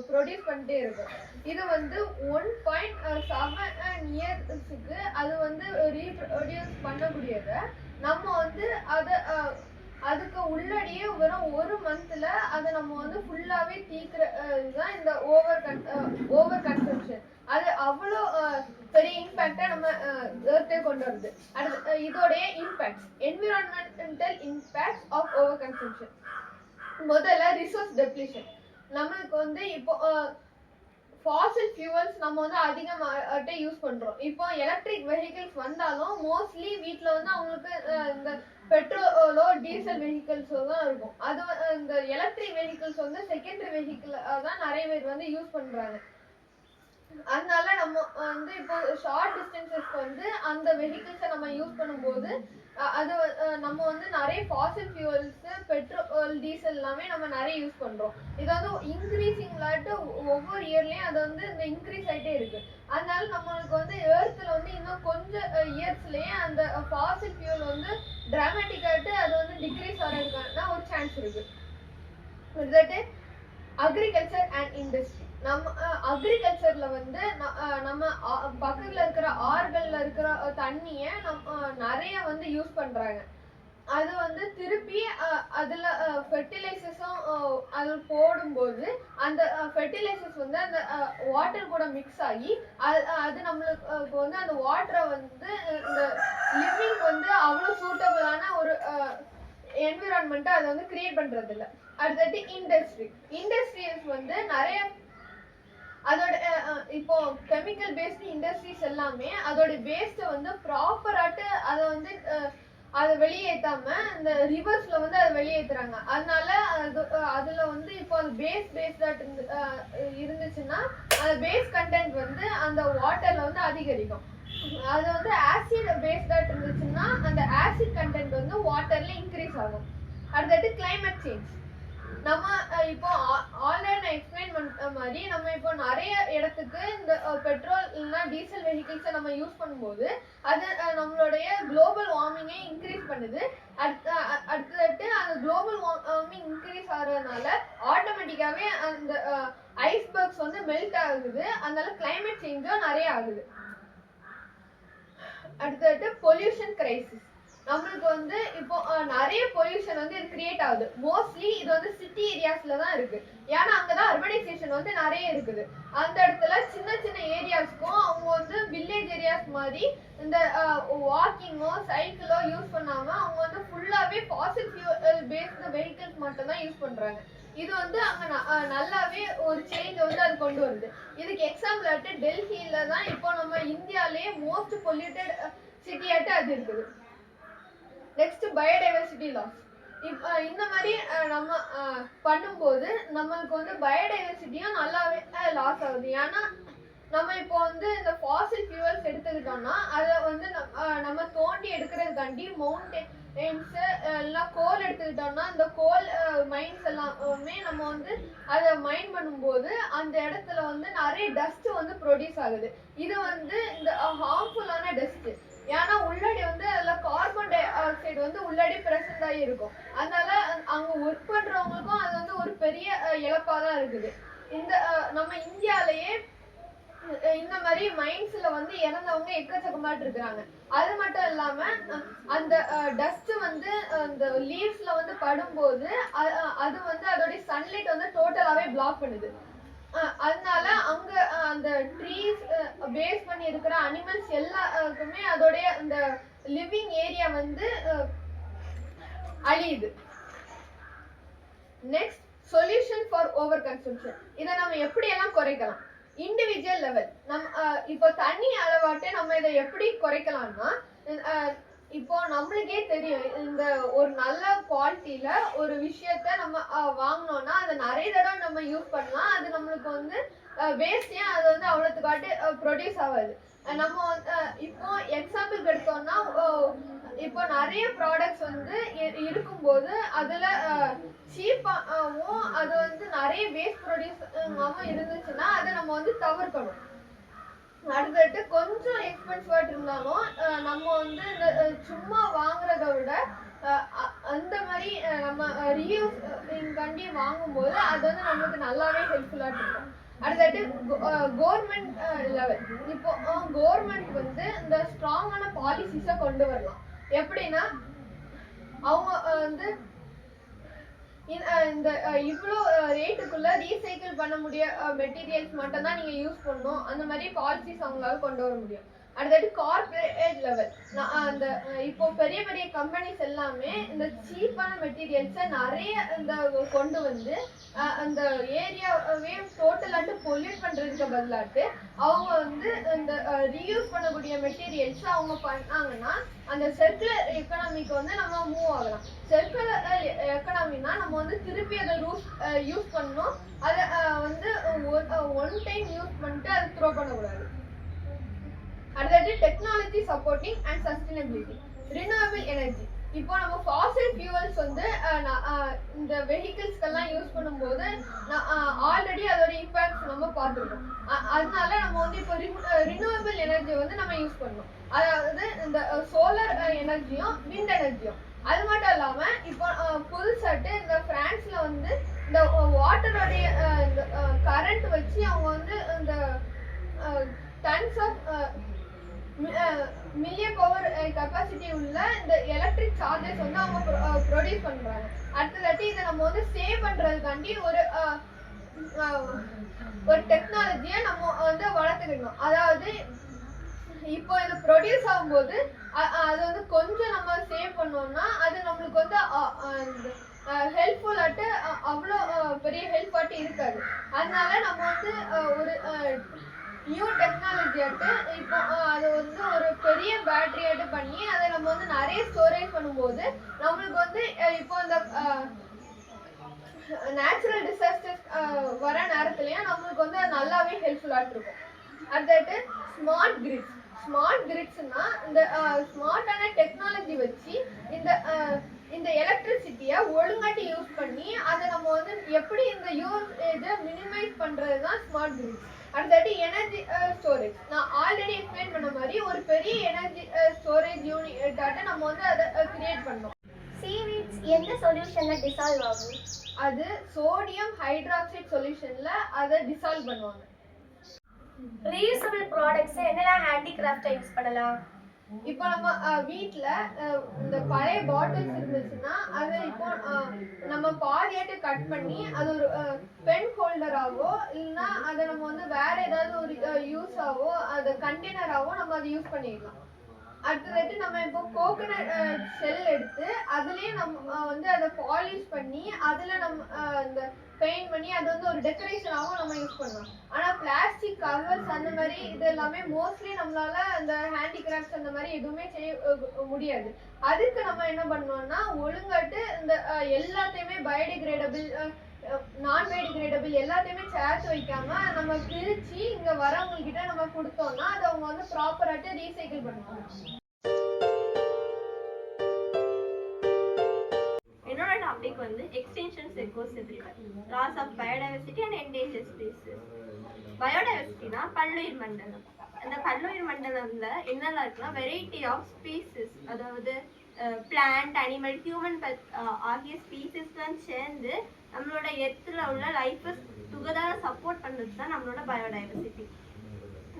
ப்ரொடியூஸ் பண்ணிட்டே இருக்கும். இது வந்து 1.7 இயர்ஸுக்கு அது வந்து ரீப்ரொடியூஸ் பண்ணக்கூடியத நம்ம வந்து அதை அதுக்கு உள்ளடியே வெறும் 1 மந்த்ல அதை நம்ம வந்து ஃபுல்லாவே தீக்குறதுதான் இந்த ஓவர் கன்சம்ஷன். அது அவ்வளோ பெரிய இம்பேக்டை நம்ம எர்த்தே கொண்டு வருது. அடுத்து இதோடைய impacts, environmental impacts of over consumption. முதல்ல ரிசோர்ஸ் டெப்ளிஷன். நம்மளுக்கு வந்து இப்போ ஃபாசில் ஃபியூவல்ஸ் நம்ம வந்து அதிகமாக யூஸ் பண்றோம். இப்போ எலக்ட்ரிக் வெஹிக்கிள்ஸ் வந்தாலும் மோஸ்ட்லி வீட்டில் வந்து அவங்களுக்கு இந்த பெட்ரோலோ டீசல் வெஹிக்கிள்ஸோ தான் இருக்கும். அது இந்த எலக்ட்ரிக் வெஹிக்கிள்ஸ் வந்து செகண்டரி வெஹிக்கிள் தான் நிறைய பேர் வந்து யூஸ் பண்றாங்க. அதனால நம்ம வந்து இப்போ ஷார்ட் டிஸ்டன்சஸ்க்கு வந்து அந்த வெஹிக்கிள்ஸை நம்ம யூஸ் பண்ணும்போது அது நம்ம வந்து நிறைய ஃபாசில் ஃபியூவல்ஸ், பெட்ரோல், டீசல் எல்லாமே நம்ம நிறைய யூஸ் பண்றோம். இது வந்து இன்க்ரீசிங்லாட்டு ஒவ்வொரு இயர்லயும் அது வந்து இந்த இன்க்ரீஸ் ஆகிட்டே இருக்கு. அதனால நம்மளுக்கு வந்து எர்த்தில் வந்து இன்னும் கொஞ்சம் இயர்ஸ்லயே அந்த ஃபாசில் ஃபியூல் வந்து டிராமேட்டிக்காட்டு அது வந்து டிக்ரீஸ் ஆகிறதுக்கான ஒரு சான்ஸ் இருக்கு. Agriculture and industry. நம்ம அக்ரிகல்ச்சர்ல வந்து நம்ம பக்கத்துல இருக்கிற ஆறுகள்ல இருக்கிற தண்ணிய நிறைய வந்து யூஸ் பண்றாங்க. அது வந்து திருப்பி அதுல ஃபெர்டிலைசர்ஸும் அது போடும்போது அந்த ஃபெர்டிலைசர்ஸ் வந்து அந்த வாட்டர் கூட மிக்ஸ் ஆகி அது நம்மளுக்கு வந்து அந்த வாட்டரை வந்து இந்த லிவிங் வந்து அவ்வளோ சூட்டபிளான ஒரு என்விரான்மெண்ட்டை அதை வந்து கிரியேட் பண்றது இல்லை. அடுத்தது இண்டஸ்ட்ரீஸ் வந்து நிறைய அதோட இப்போ கெமிக்கல் பேஸ்ட் இண்டஸ்ட்ரீஸ் எல்லாமே அதோட வேஸ்ட்டை வந்து ப்ராப்பராட்டு அதை வந்து அதை வெளியேற்றாம இந்த ரிவர்ஸ்ல வந்து அதை வெளியேற்றுறாங்க. அதனால அதுல வந்து இப்போ அது பேஸ்டாட் இருந்துச்சுன்னா அந்த பேஸ் கண்டென்ட் வந்து அந்த வாட்டர்ல வந்து அதிகரிக்கும். அது வந்து ஆசிட் பேஸ்டாட் இருந்துச்சுன்னா அந்த ஆசிட் கண்டென்ட் வந்து வாட்டர்ல இன்க்ரீஸ் ஆகும். அடுத்தது கிளைமேட் சேஞ்ச். நம்ம இப்போ ஆல்ரெடி நான் எக்ஸ்பிளைன் பண்ண மாதிரி நம்ம இப்போ நிறைய இடத்துக்கு இந்த பெட்ரோல் இல்லைன்னா டீசல் வெஹிக்கிள்ஸை நம்ம யூஸ் பண்ணும்போது அது நம்மளுடைய குளோபல் வார்மிங்கை இன்க்ரீஸ் பண்ணுது. அடுத்தது அந்த குளோபல் வார்மிங் இன்க்ரீஸ் ஆகிறதுனால ஆட்டோமேட்டிக்காவே அந்த ஐஸ்பர்க்ஸ் வந்து மெல்ட் ஆகுது. அதனால கிளைமேட் சேஞ்சும் நிறைய ஆகுது. அடுத்தது பொல்யூஷன் கிரைசிஸ். நம்மளுக்கு வந்து இப்போ நிறைய பொல்யூஷன் வந்து இது கிரியேட் ஆகுது. மோஸ்ட்லி இது வந்து சிட்டி ஏரியாஸ்ல தான் இருக்கு. ஏன்னா அங்கதான் அர்பனைசேஷன் வந்து நிறைய இருக்குது. அந்த இடத்துல சின்ன சின்ன ஏரியாஸ்க்கும் அவங்க வந்து வில்லேஜ் ஏரியாஸ் மாதிரி இந்த வாக்கிங்கோ சைக்கிளோ யூஸ் பண்ணாம அவங்க வந்து ஃபுல்லாவே ஃபாசில் ஃபியூல் பேஸ்ட் வெஹிக்கிள்ஸ் மட்டும் தான் யூஸ் பண்றாங்க. இது வந்து அங்க நல்லாவே ஒரு சேஞ்ச் வந்து அது கொண்டு வருது. இதுக்கு எக்ஸாம்பிள் ஆட்டு டெல்லியில தான் இப்போ நம்ம இந்தியாலேயே மோஸ்ட் பொல்யூட்டட் சிட்டியாட்டு அது இருக்குது. Next biodiversity loss. இந்த மாதிரி நம்ம பண்ணும்போது நம்மளுக்கு வந்து பயோடைவர்சிட்டியும் நல்லாவே லாஸ் ஆகுது. ஏன்னா நம்ம இப்போ வந்து இந்த ஃபாசில் ஃபியூவல்ஸ் எடுத்துக்கிட்டோம்னா அதை வந்து நம்ம தோண்டி எடுக்கிறதுக்காண்டி மவுண்டெயின்ஸ் எல்லாம் கோல் எடுத்துக்கிட்டோம்னா இந்த கோல் மைன்ஸ் எல்லாமே நம்ம வந்து அதை மைன் பண்ணும்போது அந்த இடத்துல வந்து நிறைய டஸ்ட் வந்து ப்ரொடியூஸ் ஆகுது. இது வந்து இந்த ஹார்ம்ஃபுல்லான டஸ்ட். ஏன்னா உள்ளடி வந்து அதுல கார்பன் டை ஆக்சைடு வந்து உள்ளடி பிரசன்ட் ஆகி இருக்கும். அதனால அங்க ஒர்க் பண்றவங்களுக்கும் அது வந்து ஒரு பெரிய இழப்பா தான் இருக்குது. இந்த நம்ம இந்தியாலேயே இந்த மாதிரி மைன்ஸ்ல வந்து இறந்தவங்க எக்கச்சக்கமாட்டு இருக்கிறாங்க. அது மட்டும் இல்லாம அந்த டஸ்ட் வந்து அந்த லீவ்ஸ்ல வந்து படும்போது அது வந்து அதோடைய சன்லைட் வந்து டோட்டலாவே பிளாக் பண்ணுது. அதனால அங்க அந்த ட்ரீஸ் பேஸ் பண்ணி இருக்கிற அனிமல்ஸ் எல்லாருக்குமே அதோடைய அந்த லிவிங் ஏரியா வந்து அழியுது. Next solution for over consumption. இதை நம்ம எப்படியெல்லாம் குறைக்கலாம்? Individual level. இப்போ தண்ணி அளவாட்டு நம்ம இதை எப்படி குறைக்கலாம்னா இப்போ நம்மளுக்கே தெரியும் இந்த ஒரு நல்ல குவாலிட்டியில ஒரு விஷயத்த நம்ம வாங்கினோம்னா அதை நிறைய தடவை நம்ம யூஸ் பண்ணலாம். அது நம்மளுக்கு வந்து வேஸ்டையும் அது வந்து அவ்வளோத்துக்காட்டு ப்ரொடியூஸ் ஆகாது. நம்ம இப்போ எக்ஸாம்பிளுக்கு எடுத்தோம்னா இப்போ நிறைய ப்ராடக்ட்ஸ் வந்து இருக்கும்போது அதுல சீப்பாவும் அது வந்து நிறைய வேஸ்ட் ப்ரொடியூஸ் இருந்துச்சுன்னா அதை நம்ம வந்து தவிர்க்கணும். அடுத்தது கொஞ்சம் எக்ஸ்பென்சிவாக இருந்தாலும் நம்ம வந்து இந்த சும்மா வாங்குறத விட அந்த மாதிரி நம்ம ரீயூஸ் கண்டி வாங்கும்போது அது வந்து நம்மளுக்கு நல்லாவே ஹெல்ப்ஃபுல்லாக இருக்கும். அடுத்தது கவர்மெண்ட் லெவல். இப்போ கவர்மெண்ட் வந்து இந்த ஸ்ட்ராங்கான பாலிசிஸை கொண்டு வரலாம். எப்படின்னா அவங்க வந்து இந்த இவ்வளோ ரேட்டுக்குள்ள ரீசைக்கிள் பண்ண முடிய மெட்டீரியல்ஸ் மட்டும் தான் நீங்க யூஸ் பண்ணணும், அந்த மாதிரி பாலிசிஸ் அவங்களால கொண்டு வர முடியும். அடுத்தது கார்பரேட் லெவல். அந்த இப்போ பெரிய பெரிய கம்பெனிஸ் எல்லாமே இந்த சீப்பான மெட்டீரியல்ஸை நிறைய இந்த கொண்டு வந்து அந்த ஏரியாவே டோட்டலாட்டு பொல்யூட் பண்றதுக்கு பதிலாட்டு அவங்க வந்து இந்த ரீயூஸ் பண்ணக்கூடிய மெட்டீரியல்ஸ் அவங்க பண்ணாங்கன்னா அந்த சர்க்குலர் எக்கனாமிக்கு வந்து நம்ம மூவ் ஆகலாம். சர்க்குலர் எக்கனாமினா நம்ம வந்து திருப்பி அதை யூஸ் பண்ணணும், அதை வந்து ஒன் டைம் யூஸ் பண்ணிட்டு அதை த்ரோ பண்ணக்கூடாது. அடுத்தது technology supporting and sustainability. Renewable energy. இப்போ நம்ம ஃபாசில் ஃபியூவல்ஸ் வந்து இந்த வெஹிக்கிள்ஸ்க்கெல்லாம் யூஸ் பண்ணும்போது ஆல்ரெடி அதோட இம்பேக்ட்ஸ் நம்ம பார்த்துருக்கோம். அதனால நம்ம வந்து இப்போ ரினியூவபிள் எனர்ஜி வந்து நம்ம யூஸ் பண்ணணும். அதாவது இந்த சோலார் எனர்ஜியும் விண்ட் எனர்ஜியும். அது மட்டும் இல்லாம இப்போ புதுசாட்டு இந்த பிரான்ஸ்ல வந்து இந்த வாட்டரோடைய இந்த கரண்ட் வச்சு அவங்க வந்து இந்த tons of million power capacity உள்ள இந்த எலக்ட்ரிக் சார்ஜஸ் வந்து அவங்க ப்ரொடியூஸ் பண்றாங்க. அடுத்ததாட்டி இதை நம்ம வந்து சேவ் பண்றதுக்காண்டி ஒரு டெக்னாலஜியை நம்ம வந்து வளர்த்துக்கணும். அதாவது இப்போ இது ப்ரொடியூஸ் ஆகும்போது அது வந்து கொஞ்சம் நம்ம சேவ் பண்ணோம்னா அது நம்மளுக்கு வந்து ஹெல்ப்ஃபுல்லாட்டு அவ்வளோ பெரிய ஹெல்ப்பாட்டு இருக்காது. அதனால நம்ம வந்து ஒரு நியூ டெக்னாலஜி ஆட்டு இப்போ அது வந்து ஒரு பெரிய பேட்டரி ஆட்டு பண்ணி அதை நம்ம வந்து நிறைய ஸ்டோரேஜ் பண்ணும்போது நம்மளுக்கு வந்து இப்போ இந்த நேச்சுரல் டிசாஸ்டர்ஸ் வர நேரத்துலயும் நம்மளுக்கு வந்து அது நல்லாவே ஹெல்ப்ஃபுல்லாக இருக்கும். அடுத்தது ஸ்மார்ட் கிரிட்ஸ். ஸ்மார்ட் கிரிட்ஸ்னா இந்த ஸ்மார்ட்டான டெக்னாலஜி வச்சு இந்த எலக்ட்ரிசிட்டியை ஒழுங்காட்டி யூஸ் பண்ணி அதை நம்ம வந்து எப்படி இந்த யூசேஜை மினிமைஸ் பண்றது தான் ஸ்மார்ட் கிரிட்ஸ். அடுத்தது எனர்ஜி ஸ்டோரேஜ். நான் ஆல்ரெடி எக்ஸ்பிளைன் பண்ண மாதிரி ஒரு பெரிய எனர்ஜி ஸ்டோரேஜ் யூனிட்டாட்ட நம்ம வந்து அதை கிரியேட் பண்ணோம். சீவீட்ஸ் எந்த சொல்யூஷன்ல டிசால்வ் ஆகும்? அது சோடியம் ஹைட்ராக்சைடு சொல்யூஷன்ல அதை டிசால்வ் பண்ணுவாங்க. ரீயூசபிள் ப்ராடக்ட்ஸ் என்னெல்லாம் ஹேண்டிகிராஃப்டா யூஸ் பண்ணலாம்? இப்போ நம்ம வீட்டில் இந்த பழைய பாட்டில்ஸ் இருந்துச்சுன்னா அதை இப்போ நம்ம பாதியாட்டு கட் பண்ணி அது ஒரு பென் ஹோல்டராகவோ இல்லைன்னா அதை நம்ம வந்து வேற ஏதாவது ஒரு யூஸ் ஆகவோ அதை கண்டெய்னராகவோ நம்ம அதை யூஸ் பண்ணிடலாம். அடுத்ததாட்டு நம்ம இப்போ கோகனட் ஷெல் எடுத்து அதுலேயே நம்ம வந்து அதை பாலிஷ் பண்ணி அதில் நம்ம இந்த பெயிண்ட் பண்ணி அது வந்து ஒரு டெக்கரேஷனாகவும் நம்ம யூஸ் பண்ணலாம். ஆனால் பிளாஸ்டிக் கவர்ஸ் அந்த மாதிரி இது எல்லாமே மோஸ்ட்லி நம்மளால அந்த ஹேண்டிகிராஃப்ட்ஸ் அந்த மாதிரி எதுவுமே செய்ய முடியாது. அதுக்கு நம்ம என்ன பண்ணோம்னா ஒழுங்காட்டு இந்த எல்லாத்தையுமே பயோடிகிரேடபிள் நான் பயோடிகிரேடபிள் எல்லாத்தையுமே சேர்த்து வைக்காம நம்ம பிரித்து இங்கே வரவங்கக்கிட்ட நம்ம கொடுத்தோம்னா அதை அவங்க வந்து ப்ராப்பராட்டு ரீசைக்கிள் பண்ணுவாங்க. என்னோட டாபிக் வந்து extensions ecosystem, loss of biodiversity and endangered species. பயோடைவர்சிட்டினா பல்லுயிர் மண்டலம். அந்த பல்லுயிர் மண்டலம்ல என்னெல்லாம் இருக்குன்னா வெரைட்டி ஆஃப் ஸ்பீசிஸ், அதாவது பிளான்ட், அனிமல், ஹியூமன் ஆகிய ஸ்பீசிஸ்லாம் சேர்ந்து நம்மளோட எர்த்தில் உள்ள லைஃப்பை டுகெதரா சப்போர்ட் பண்ணுறது தான் நம்மளோட பயோடைவர்சிட்டி.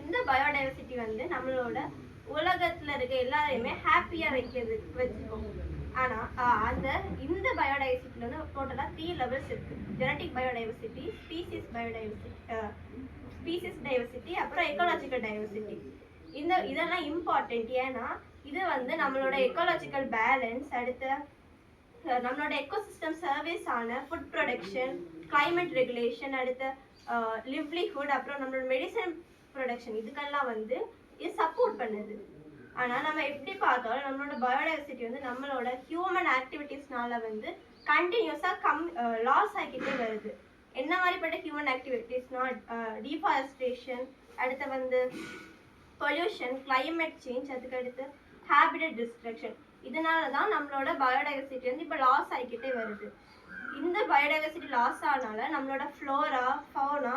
இந்த பயோடைவர்சிட்டி வந்து நம்மளோட உலகத்தில் இருக்க எல்லாரையுமே ஹாப்பியாக வச்சுக்கோம். ஆனால் இந்த பயோடைவர்சிட்டியில் வந்து டோட்டலாக 3 லெவல்ஸ் இருக்குது. ஜெனட்டிக் பயோடைவர்சிட்டி, ஸ்பீசிஸ் டைவர்சிட்டி, அப்புறம் எக்காலஜிக்கல் டைவர்சிட்டி. இதெல்லாம் இம்பார்ட்டன்ட். ஏன்னா இது வந்து நம்மளோட எக்காலஜிக்கல் பேலன்ஸ், அடுத்து நம்மளோட எக்கோசிஸ்டம் சர்வீஸ் ஆன ஃபுட் ப்ரொடக்ஷன், கிளைமேட் ரெகுலேஷன், அடுத்து லிவ்லிஹுட், அப்புறம் நம்மளோட மெடிசன் ப்ரொடக்ஷன், இதுக்கெல்லாம் வந்து இது சப்போர்ட் பண்ணுது. ஆனால் நம்ம எப்படி பார்த்தாலும் நம்மளோட பயோடைவர்சிட்டி வந்து நம்மளோட ஹியூமன் ஆக்டிவிட்டீஸ்னால வந்து கண்டினியூஸாக லாஸ் ஆகிக்கிட்டே வருது. என்ன மாதிரிப்பட்ட ஹியூமன் ஆக்டிவிட்டீஸ்னா டீஃபாரஸ்ட்ரேஷன், அடுத்து வந்து பொல்யூஷன், கிளைமேட் சேஞ்ச், அதுக்கடுத்து ஹேபிட்டட் டிஸ்ட்ரக்ஷன். இதனால தான் நம்மளோட பயோடைவர்சிட்டி வந்து இப்போ லாஸ் ஆகிக்கிட்டே வருது. இந்த பயோடைவர்சிட்டி லாஸ் ஆனால நம்மளோட ஃப்ளோரா, ஃபவுனா,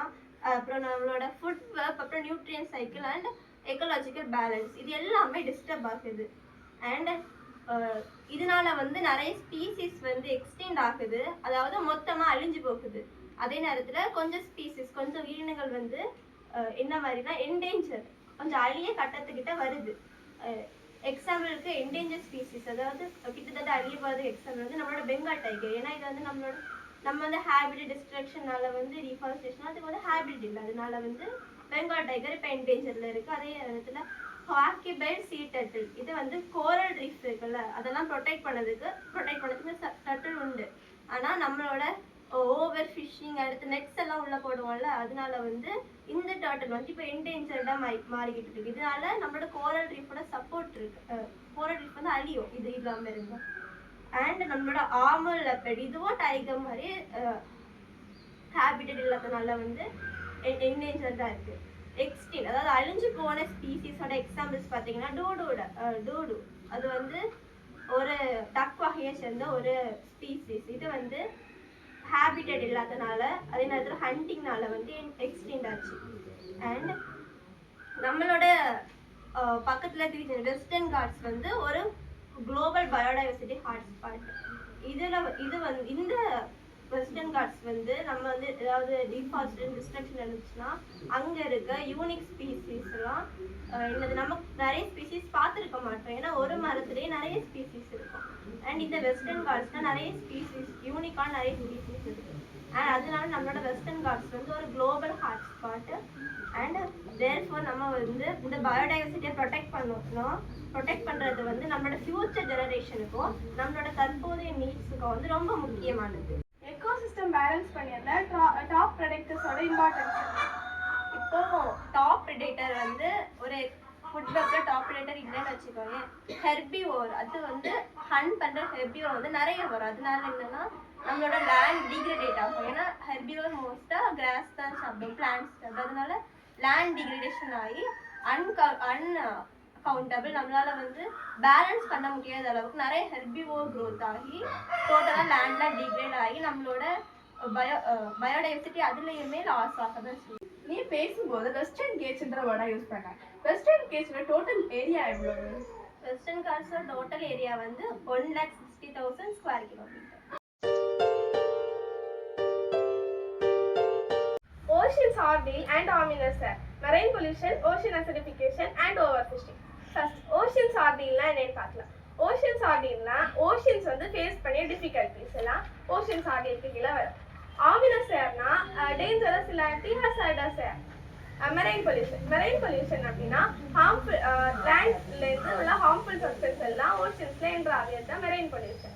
அப்புறம் நம்மளோட ஃபுட் வெப், அப்புறம் நியூட்ரியன் சைக்கிள் அண்ட் எக்கலாஜிக்கல் பேலன்ஸ் இது எல்லாமே டிஸ்டர்ப் ஆகுது. அண்ட் இதனால வந்து நிறைய ஸ்பீசிஸ் வந்து எக்ஸ்டெண்ட் ஆகுது, அதாவது மொத்தமாக அழிஞ்சு போகுது. அதே நேரத்தில் கொஞ்சம் ஸ்பீசிஸ் கொஞ்சம் உயிரினங்கள் வந்து என்ன மாதிரினா என்டேஞ்சர் கொஞ்சம் அழிய கட்டத்துக்கிட்ட வருது. எக்ஸாம்பிளுக்கு என்டேஞ்சர் ஸ்பீசிஸ், அதாவது கிட்டத்தட்ட அழிய போகிறது எக்ஸாம்பிள் வந்து நம்மளோட பெங்கால் டைகர். ஏன்னா இது வந்து நம்ம வந்து ஹேபிட் டிஸ்ட்ரக்ஷனால வந்து ரீஃபாரஸ்டேஷன் அதுக்கு வந்து ஹேபிட் இல்லை, அதனால வந்து பெங்கால் டைகர் இப்போ என்டேஞ்சரில் இருக்குது. அதே நேரத்தில் ஹாக்கிபைட் சீ டர்ட்டில் இது வந்து கோரல் ரீஃப் இருக்குல்ல, அதெல்லாம் ப்ரொடெக்ட் பண்ணதுக்கு டர்ட்டில் உண்டு. ஆனால் நம்மளோட ஓவர் ஃபிஷ்ஷிங் அடுத்து நெட்ஸ் எல்லாம் உள்ளே போடுவோம்ல, அதனால வந்து இந்த டர்ட்டில் வந்து இப்போ என்டேஞ்சர்டாக மாறிக்கிட்டு இருக்கு. இதனால நம்மளோட கோரல் ரீஃபோட சப்போர்ட் இருக்கு, கோரல் ரீஃப் வந்து அழியும் இது இல்லாமல் இருக்கும். அண்ட் நம்மளோட ஆர்மல் லெப்பர்ட் இதுவும் டைகர் மாதிரி ஹேபிட்டட் இல்லாதனால வந்து என்டேஞ்சர்டாக இருக்குது. எக்ஸ்டின் அதாவது அழிஞ்சு போன ஸ்பீசிஸோட எக்ஸாம்பிள்ஸ் பார்த்தீங்கன்னா டூடு அது வந்து ஒரு டக் வகையை சேர்ந்த ஒரு ஸ்பீசிஸ். இது வந்து ஹேபிட்டட் இல்லாதனால அதே நேரத்தில் ஹண்டிங்னால வந்து எக்ஸ்டிண்ட் ஆச்சு. அண்ட் நம்மளோட பக்கத்தில் இருக்கிற வெஸ்டர்ன் காட்ஸ் வந்து ஒரு குளோபல் பயோடைவர்சிட்டி ஹாட்ஸ்பாட். இது வந்து இந்த வெஸ்டர்ன் காட்ஸ் வந்து நம்ம வந்து ஏதாவது டிஃபாரஸ்டேஷன் டிஸ்ட்ரக்ஷன் இருந்துச்சுன்னா அங்கே இருக்க யூனிக் ஸ்பீசிஸ்லாம் என்னது நம்ம நிறைய ஸ்பீசிஸ் பார்த்துருக்க மாட்டோம், ஏன்னா ஒரு மரத்துலேயே நிறைய ஸ்பீசிஸ் இருக்கும். அண்ட் இந்த வெஸ்டர்ன் காட்ஸ்னால் நிறைய ஸ்பீசிஸ் யூனிக்கான நிறைய ஸ்பீசிஸ் இருக்குது. அண்ட் அதனால நம்மளோட வெஸ்டர்ன் காட்ஸ் வந்து ஒரு குளோபல் ஹாட்ஸ்பாட்டு. அண்ட் தேர்ஃபோர் நம்ம வந்து இந்த பயோடைவர்சிட்டியை ப்ரொடெக்ட் பண்ணுறது வந்து நம்மளோட ஃபியூச்சர் ஜெனரேஷனுக்கும் நம்மளோட தற்போதைய நீட்ஸுக்கும் வந்து ரொம்ப முக்கியமானது. எக்கோசிஸ்டம் பேலன்ஸ் பண்ணியதுல டாப் ப்ரெடேட்டர்ஸோட இம்பார்ட்டன்ஸ். இப்போ டாப் ப்ரெடேட்டர் வந்து ஒரு ஃபுட் வெப்பில் டாப் ப்ரெடேட்டர் இல்லைன்னு வச்சுக்கோங்க, ஹெர்பிவோர் அது வந்து ஹண்ட் பண்ணுற ஹெர்பிவோர் வந்து நிறைய வரும். அதனால என்னன்னா நம்மளோட லேண்ட் டிகிரேட் ஆகும், ஏன்னா ஹெர்பிவோர் மோஸ்ட்டாக கிராஸ் தான் சாப்பிடும், பிளான்ட்ஸ் சாப்பிடும். அதனால லேண்ட் டிகிரேடேஷன் ஆகி அன்கவுண்டபிள் நம்மளால வந்து பேலன்ஸ் பண்ண முடியாத அளவுக்கு நிறைய ஹெர்பிவோர் க்ரோத் ஆகி டோட்டலாக லேண்ட்லாம் டிகிரேட் ஆகி நம்மளோட பயோடைவர்சிட்டி அதுலேயுமே லாஸ் ஆக தான் செய்யும். நீ பேசும்போது வெஸ்டர்ன் கேட்ஸ்ன்ற வேர்டா யூஸ் பண்ண. வெஸ்டர்ன் கேட்ஸோட டோட்டல் ஏரியா எவ்வளவு? வெஸ்டர்ன் காட்ஸோட டோட்டல் ஏரியா வந்து 1,60,000 square kilometre. Oceans ordeal and ominous air, marine pollution, ocean acidification and overfishing. First, oceans ordealனா என்னன்னு பார்க்கலாம். oceans ordealனா oceans வந்து ஃபேஸ் பண்ணி டிஃபிகல்ட்டிஸ் எல்லாம் oceans ordealக்கு கீழே வரும். ominous airனா dangerous இல்லாட்டி hazardous air. marine pollution அப்படின்னா harmful landல இருந்து உள்ள harmful substances எல்லாம் oceansல என்ட்ரு ஆகிறது தான் marine pollution.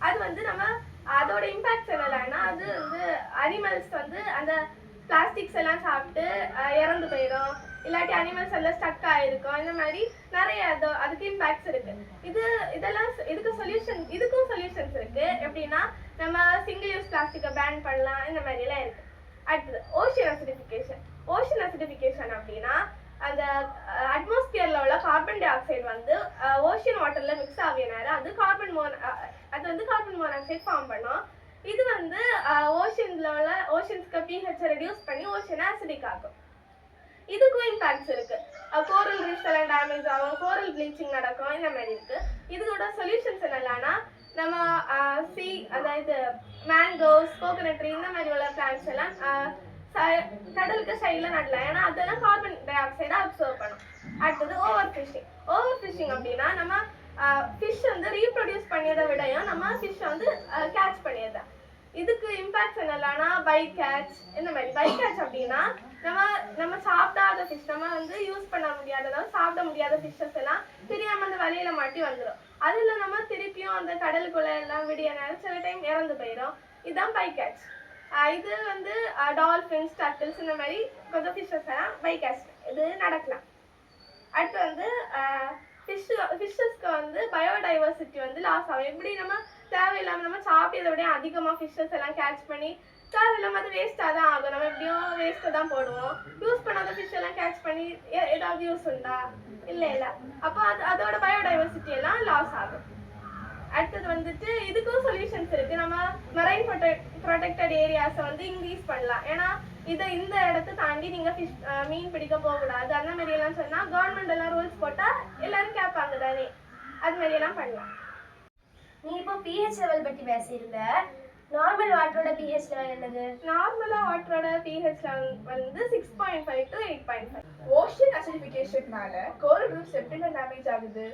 அது வந்து நம்ம அதோட இம்பாக்ட்ஸ் என்னன்னா அது வந்து அனிமல்ஸ் வந்து அந்த பிளாஸ்டிக்ஸ் எல்லாம் சாப்பிட்டு இறந்து போயிடும், இல்லாட்டி அனிமல்ஸ் எல்லாம் ஸ்டக் ஆகிருக்கும். இந்த மாதிரி நிறைய அதுக்கு இம்பேக்ட்ஸ் இருக்கு. இதுக்கும் சொல்யூஷன்ஸ் இருக்கு. எப்படின்னா நம்ம சிங்கிள் யூஸ் பிளாஸ்டிக்கை பேன் பண்ணலாம், இந்த மாதிரி எல்லாம் இருக்கு. அடுத்தது ஓஷன் அசிடிஃபிகேஷன் அப்படின்னா அந்த அட்மாஸ்பியர்ல உள்ள கார்பன் டை ஆக்சைடு வந்து ஓஷன் வாட்டர்ல மிக்ஸ் ஆகினாரு அது வந்து கார்பன் மோனாக்சைடு ஃபார்ம் பண்ணும். இது வந்து ஓஷன்ஸ்க்கு pH ரெடியூஸ் பண்ணி ஓஷனை அசிடிக் ஆகும். இதுக்கும் இம்பாக்ட்ஸ் இருக்கு. கோரல் ரீஃப்ஸ் எல்லாம் டேமேஜ் ஆகும், கோரல் ப்ளீச்சிங் நடக்கும், இந்த மாதிரி இருக்கு. இதோட சொல்யூஷன்ஸ் என்னன்னா நம்ம அதாவது மேங்கோஸ், கோகனட் ட்ரீ இந்த மாதிரி உள்ள பிளான்ட்ஸ் எல்லாம் கடலுக்கு சைடில் நடலாம், ஏன்னா அதெல்லாம் கார்பன் டை ஆக்சைடை அப்சர்வ் பண்ணும். அடுத்தது ஓவர் ஃபிஷிங் அப்படின்னா நம்ம ஃபிஷ் வந்து ரீப்ரொடியூஸ் பண்ணியதை விடையும் நம்ம ஃபிஷ் வந்து கேட்ச் பண்ணியதான். இதுக்கு இம்பாக்ட்ஸ் என்னன்னா பை கேட்ச் இந்த மாதிரி. பை கேட்ச் அப்படின்னா நம்ம சாப்பிடாத ஃபிஷ், நம்ம வந்து யூஸ் பண்ண முடியாததாவது சாப்பிட முடியாத ஃபிஷ்ஷஸ் எல்லாம் தெரியாம அந்த வலையில மாட்டி வந்துடும். அதில் நம்ம திருப்பியும் அந்த கடலுக்குள்ள எல்லாம் விடிய நேரம் சில டைம் இறந்து போயிடும். இதுதான் பை கேட்ச். இது வந்து டால்ஃபின்ஸ், டர்ட்டில்ஸ் இந்த மாதிரி கொஞ்சம் ஃபிஷ்ஷஸ் எல்லாம் பை கேட்ச் இது நடக்கலாம். அடுத்து வந்து ஃபிஷ்ஷஸ்க்கு வந்து பயோடைவர்சிட்டி வந்து லாஸ் ஆகும். எப்படி நம்ம தேவையில்லாமல் நம்ம சாப்பிட்டதை விட அதிகமாக ஃபிஷ்ஷஸ் எல்லாம் கேட்ச் பண்ணி தேவையில்லாமல் அது வேஸ்ட்டாக தான் ஆகும். நம்ம எப்படியும் வேஸ்ட்டை தான் போடுவோம். யூஸ் பண்ணாத ஃபிஷ் எல்லாம் கேட்ச் பண்ணி ஏதாவது யூஸ் உண்டா? இல்லை. அப்போ அதோட பயோடைவர்சிட்டி எல்லாம் லாஸ் ஆகும். அடுத்தது வந்துட்டு இதுக்கும் சொல்யூஷன்ஸ் இருக்கு. நம்ம மெரைன் ப்ரொடெக்டட் ஏரியாஸை வந்து இன்க்ரீஸ் பண்ணலாம். ஏன்னா இந்த இடத்த தாண்டி நீங்க மீன் பிடிக்க போகக்கூடாது அந்த மாதிரி எல்லாம் சொன்னா கவர்மெண்ட் அது மாதிரியெல்லாம் பண்ணலாம். நீ இப்போ pH லெவல் பற்றி பேசியிருந்த. நார்மல் வாட்டரோட pH லெவல் என்னது? நார்மலாக வாட்டரோட pH லெவல் வந்து 6.5 to 8.5. ஓஷன் அசிடிஃபிகேஷன்னால கோரல் ரீஃப்ஸ் எப்படிலாம் டேமேஜ் ஆகுது?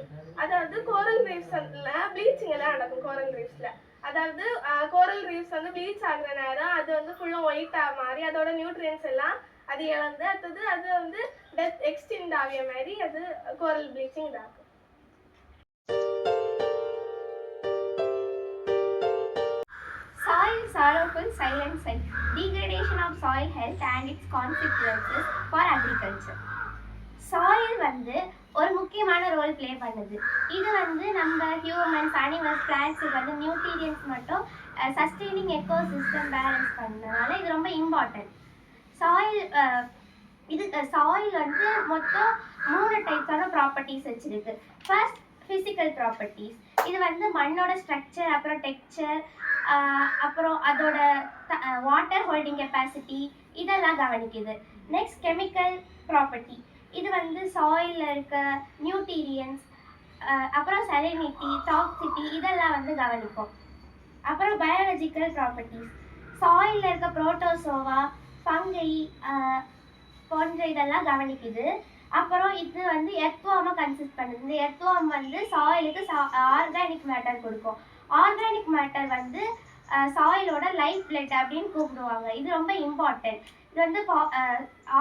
அதாவது கோரல் ரீஃப்ஸ்ல ப்ளீச்சிங் எல்லாம் நடக்கும். கோரல் ரீஃப்ஸ்ல அதாவது கோரல் ரீஃப்ஸ் வந்து ப்ளீச் ஆகுற நேரம் அது வந்து ஃபுல்லாக ஒயிட்டாக மாறி அதோட நியூட்ரியன்ஸ் எல்லாம் அது இழந்து அடுத்தது அது வந்து டெத் எக்ஸ்டெண்ட் ஆகிய மாதிரி அது கோரல் ப்ளீச்சிங் இதாகும். Soil sorrowful silent sight. Degradation of soil health and its consequences for agriculture. Soil வந்து ஒரு முக்கியமான ரோல் ப்ளே பண்ணுது. இது வந்து நம்ம ஹியூமன்ஸ், அனிமல்ஸ், பிளான்ட்ஸுக்கு வந்து நியூட்ரியன்ஸ் மட்டும் சஸ்டெய்னிங் எக்கோசிஸ்டம் பேலன்ஸ் பண்ணதுனால இது ரொம்ப இம்பார்ட்டன்ட். சாயில் வந்து மொத்தம் 3 டைப்ஸான ப்ராப்பர்ட்டிஸ் வச்சுருக்கு. First physical properties. இது வந்து மண்ணோட ஸ்ட்ரக்சர், அப்புறம் டெக்ஸ்சர், அப்புறம் அதோட வாட்டர் ஹோல்டிங் கெப்பாசிட்டி இதெல்லாம் கவனிக்குது. Next chemical property. இது வந்து சாயிலில் இருக்க நியூட்ரியன்ஸ், அப்புறம் சலினிட்டி, டாக்ஸிட்டி இதெல்லாம் வந்து கவனிக்கும். அப்புறம் பயாலஜிக்கல் ப்ராப்பர்ட்டிஸ். சாயிலில் இருக்க புரோட்டோசோவா, ஃபங்கை போன்ற இதெல்லாம் கவனிக்குது. அப்புறம் இது வந்து எர்த்வார்மை கன்சிஸ்ட் பண்ணுது. இந்த எர்த்வார்ம் வந்து சாயிலுக்கு ஆர்கானிக் மேட்டர் கொடுக்கும். ஆர்கானிக் மேட்டர் வந்து சாயிலோட லைஃப் பிளட் அப்படின்னு கூப்பிடுவாங்க. இது ரொம்ப இம்பார்ட்டன்ட். இது வந்து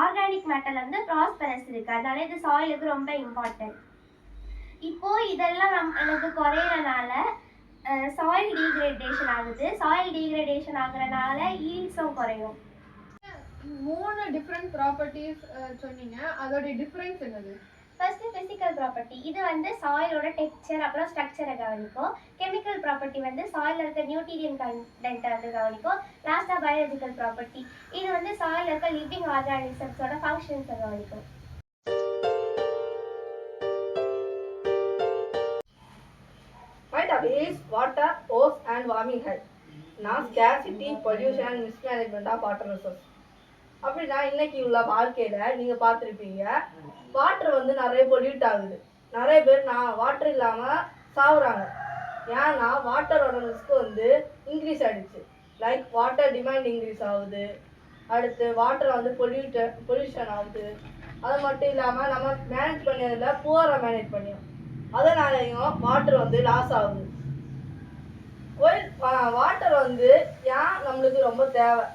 ஆர்கானிக் மேட்டர் வந்து ப்ராஸ்பரஸ் இருக்கு, அதனால இது சாயிலுக்கு ரொம்ப இம்பார்ட்டன்ட். இப்போ இதெல்லாம் நம்மளுக்கு குறையறனால சாயில் டீக்ரேடேஷன் ஆகுது. சாயில் டீக்ரேடேஷன் ஆகுறதுனால ஈல்ட்ஸும் குறையும். 3 டிஃப்ரெண்ட் ப்ராப்பர்ட்டிஸ் சொன்னீங்க, அதோட டிஃபரன்ஸ் என்னது? First physical property. இது வந்து சாயிலோட டெக்ஸ்சர் அப்புறம் ஸ்ட்ரக்சரை கவனிக்கும். கெமிக்கல் ப்ராப்பர்ட்டி வந்து சாயிலில் இருக்க நியூட்ரியன் கண்டென்ட்டை வந்து கவனிக்கும். லாஸ்ட்டாக பயாலஜிக்கல் ப்ராப்பர்ட்டி. இது வந்து சாயிலில் இருக்க லிவிங் ஆர்கானிசம்ஸோட ஃபங்க்ஷன்ஸை கவனிக்கும். My topic is water, use and warming health. Now scarcity, pollution and mismanagement of water resources. அப்படின்னா இன்னைக்கு உள்ள வாழ்க்கையில நீங்க பார்த்துருப்பீங்க, வாட்டர் வந்து நிறைய பொல்யூட் ஆகுது. நிறைய பேர் வாட்டர் இல்லாம சாகுறாங்க. ஏன்னா வாட்டரோட ரிஸ்க் வந்து இன்க்ரீஸ் ஆயிடுச்சு. லைக் வாட்டர் டிமாண்ட் இன்க்ரீஸ் ஆகுது. அடுத்து வாட்டர் வந்து பொல்யூஷன் ஆகுது. அது மட்டும் இல்லாம நம்ம மேனேஜ் பண்ணதில்ல, புவரா மேனேஜ் பண்ணியோம். அதனாலையும் வாட்டர் வந்து லாஸ் ஆகுது. வாட்டர் வந்து ஏன் நம்மளுக்கு ரொம்ப தேவை?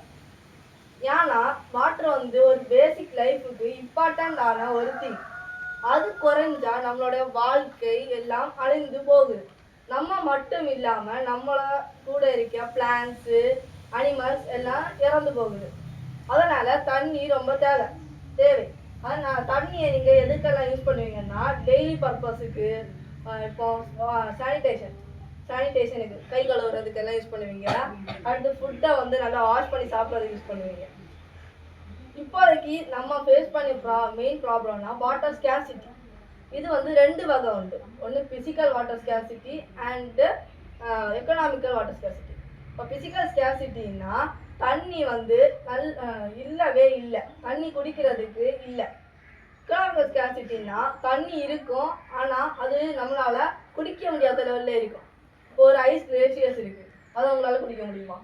ஏன்னா வாட்டர் வந்து ஒரு பேசிக் லைஃபுக்கு இம்பார்ட்டண்டான ஒரு திங். அது குறைஞ்சா நம்மளோட வாழ்க்கை எல்லாம் அழிந்து போகுது. நம்ம மட்டும் இல்லாம நம்மள கூட இருக்க பிளான்ட்ஸு, அனிமல்ஸ் எல்லாம் இறந்து போகுது. அதனால தண்ணி ரொம்ப தேவை. அதனால தண்ணியை நீங்க எதுக்கெல்லாம் யூஸ் பண்ணுவீங்கன்னா டெய்லி பர்பஸுக்கு, இப்போ சானிடேஷனுக்கு கை கழுவுறதுக்கெல்லாம் யூஸ் பண்ணுவீங்க. அடுத்து ஃபுட்டை வந்து நல்லா வாஷ் பண்ணி சாப்பிட்றதுக்கு யூஸ் பண்ணுவீங்க. இப்போதைக்கு நம்ம ஃபேஸ் பண்ண மெயின் ப்ராப்ளம்னா வாட்டர் ஸ்கேர்சிட்டி. இது வந்து 2 வகை உண்டு. ஒன்று physical water scarcity and economical water scarcity. இப்போ ஃபிசிக்கல் ஸ்கேர்சிட்டின்னா தண்ணி வந்து இல்லவே இல்லை, தண்ணி குடிக்கிறதுக்கு இல்லை. எக்கனாமிக்கல் ஸ்கேர்சிட்டின்னா தண்ணி இருக்கும், ஆனால் அது நம்மளால குடிக்க முடியாத லெவலில் இருக்கும். இப்போ ஒரு ஐஸ் கிளேசியஸ் இருக்கு, அதை உங்களால குடிக்க முடியுமா?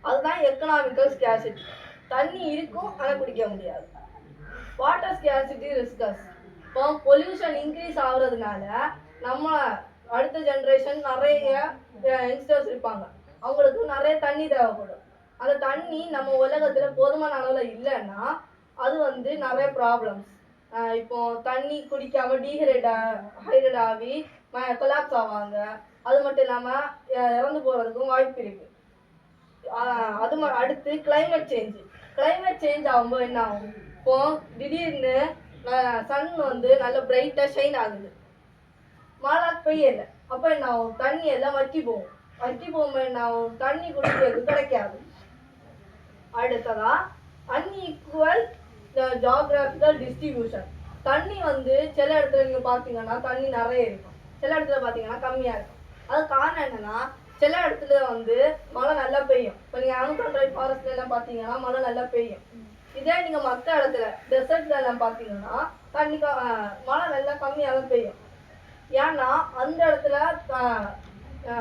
அதுதான் எக்கனாமிக்கல் ஸ்கேர்சிட்டி. தண்ணி இருக்கும் ஆனால் குடிக்க முடியாது. Water scarcity risks. இப்போ பொல்யூஷன் இன்க்ரீஸ் ஆகுறதுனால நம்ம அடுத்த ஜென்ரேஷன் நிறைய யங்ஸ்டர்ஸ் இருப்பாங்க, அவங்களுக்கு நிறைய தண்ணி தேவைப்படும். அந்த தண்ணி நம்ம உலகத்தில் போதுமான அளவில் இல்லைன்னா அது வந்து நிறைய ப்ராப்ளம்ஸ். இப்போ தண்ணி குடிக்காம ஹைட்ரேட் ஆகி கொலாப்ஸ் ஆவாங்க. அது மட்டும் இல்லாமல் இறந்து போகிறதுக்கும் வாய்ப்பு இருக்கு. அடுத்து கிளைமேட் சேஞ்ச் ஆகும்போது என்ன ஆகும்? இப்போ திடீர்னு சன் வந்து நல்ல பிரைட்டாக ஷைன் ஆகுது, மழை பெய்யலை. அப்போ என்ன ஆகும்? தண்ணி எல்லாம் வற்றி போகும்போது என்ன ஆகும்? தண்ணி குடிக்கிறது கிடைக்காது. அடுத்ததா அன்இக்குவல் ஜியோகிராஃபிக்கல் டிஸ்ட்ரிபியூஷன். தண்ணி வந்து சில இடத்துல நீங்கள் பார்த்தீங்கன்னா தண்ணி நிறைய இருக்கும், சில இடத்துல பார்த்தீங்கன்னா கம்மியாக இருக்கும். அது காரணம் என்னன்னா, சில இடத்துல வந்து மழை நல்லா பெய்யும். இப்போ நீங்கள் அன்கண்ட்ரோல்ட் ஃபாரஸ்ட்ல எல்லாம் பார்த்தீங்கன்னா மழை நல்லா பெய்யும். இதே நீங்கள் மற்ற இடத்துல டெசர்ட்ல எல்லாம் பார்த்தீங்கன்னா மழை நல்லா கம்மியாக தான் பெய்யும். ஏன்னா அந்த இடத்துல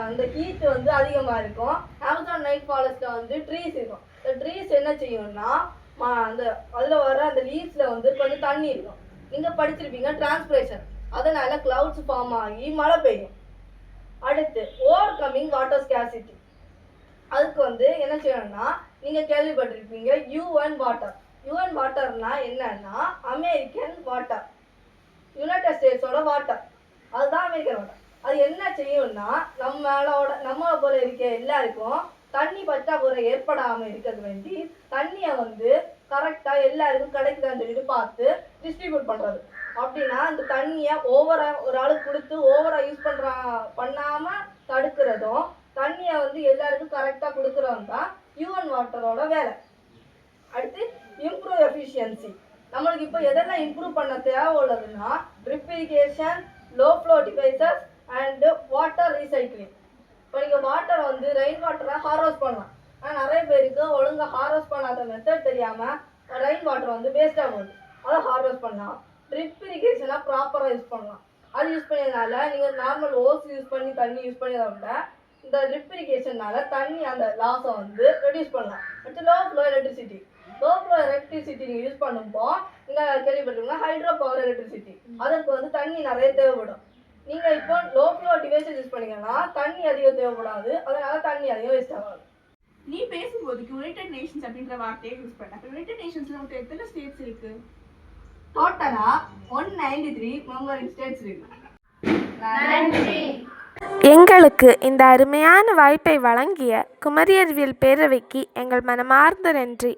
அந்த ஹீட் வந்து அதிகமாக இருக்கும். அமேசான் நைட் ஃபாரஸ்ட்டில் வந்து ட்ரீஸ் இருக்கும். இந்த ட்ரீஸ் என்ன செய்யும்னா அந்த அதில் வர அந்த லீவ்ஸில் வந்து கொஞ்சம் தண்ணி இருக்கும். நீங்கள் படிச்சிருப்பீங்க டிரான்ஸ்பிரேஷன், அதனால கிளவுட்ஸ் ஃபார்ம் ஆகி மழை பெய்யும். அடுத்து ஓவர் கம்மிங் வாட்டர் ஸ்கேர்சிட்டி. அதுக்கு வந்து என்ன செய்யணும்னா நீங்கள் கேள்விப்பட்டிருப்பீங்க UN வாட்டர். UN வாட்டர்னா என்னன்னா அமெரிக்கன் வாட்டர், யுனைடெட் ஸ்டேட்ஸோட வாட்டர், அதுதான் அமெரிக்கன் வாட்டர். அது என்ன செய்யும்னா நம்மளை போல இருக்க எல்லாருக்கும் தண்ணி பற்றாக்குறை ஏற்படாமல் இருக்கிறது வேண்டி தண்ணியை வந்து கரெக்டாக எல்லாருக்கும் கிடைக்குதான்னு சொல்லிட்டு பார்த்து டிஸ்ட்ரிபியூட் பண்ணுறது. அப்படின்னா இந்த தண்ணியை ஓவராக ஒரு ஆளுக்கு கொடுத்து ஓவராக யூஸ் பண்ணாமல் தடுக்கிறதும் தண்ணியை வந்து எல்லாருக்கும் கரெக்டாக கொடுக்குறதும் தான் UN வாட்டரோட வேலை. அடுத்து இம்ப்ரூவ் எஃபிஷியன்சி. நம்மளுக்கு இப்போ எதெல்லாம் இம்ப்ரூவ் பண்ண தேவை உள்ளதுன்னா drip irrigation, low flow devices and water recycling. இப்போ நீங்கள் வாட்டரை வந்து ரெயின் வாட்டரை ஹார்வெஸ்ட் பண்ணலாம். ஆனால் நிறைய பேருக்கு ஒழுங்காக ஹார்வெஸ்ட் பண்ணாத மெத்தட் தெரியாமல் ரெயின் வாட்டர் வந்து வேஸ்ட்டாக போகுது. அதை ஹார்வெஸ்ட் பண்ணலாம். ட்ரிப் இரிகேஷனாக ப்ராப்பராக யூஸ் பண்ணலாம். அது யூஸ் பண்ணதுனால நீங்கள் நார்மல் ஓஸ் யூஸ் பண்ணி தண்ணி யூஸ் பண்ணதை விட இந்த ட்ரிப் இரிகேஷனால தண்ணி அந்த லாஸை வந்து ரெடியூஸ் பண்ணலாம். அடுத்து low flow electricity. Low flow electricity நீங்கள் யூஸ் பண்ணும்போ நீங்கள் கேள்விப்பட்டிருக்கீங்க ஹைட்ரோ பவர் எலக்ட்ரிசிட்டி. அதுக்கு வந்து தண்ணி நிறைய தேவைப்படும். நீங்கள் இப்போ லோ ஃப்ளோ டிவைஸஸ் யூஸ் பண்ணீங்கன்னா தண்ணி அதிகம் தேவைப்படாது, அதனால தண்ணி அதிகம் வேஸ்ட் ஆகாது. நீ பேசும்போதுக்கு யுனைடெட் நேஷன்ஸ் அப்படின்ற வார்த்தையை யூஸ் பண்ண. அப்போ யுனைடெட் நேஷன்ஸ்ல மொத்தம் எத்தனை ஸ்டேட்ஸ் இருக்கு? டோட்டலாக 193 மெம்பரிங் ஸ்டேட்ஸ் இருக்கு. எங்களுக்கு இந்த அருமையான வாய்ப்பை வழங்கிய குமரி அறிவியல் பேரவைக்கு எங்கள் மனமார்ந்த நன்றி.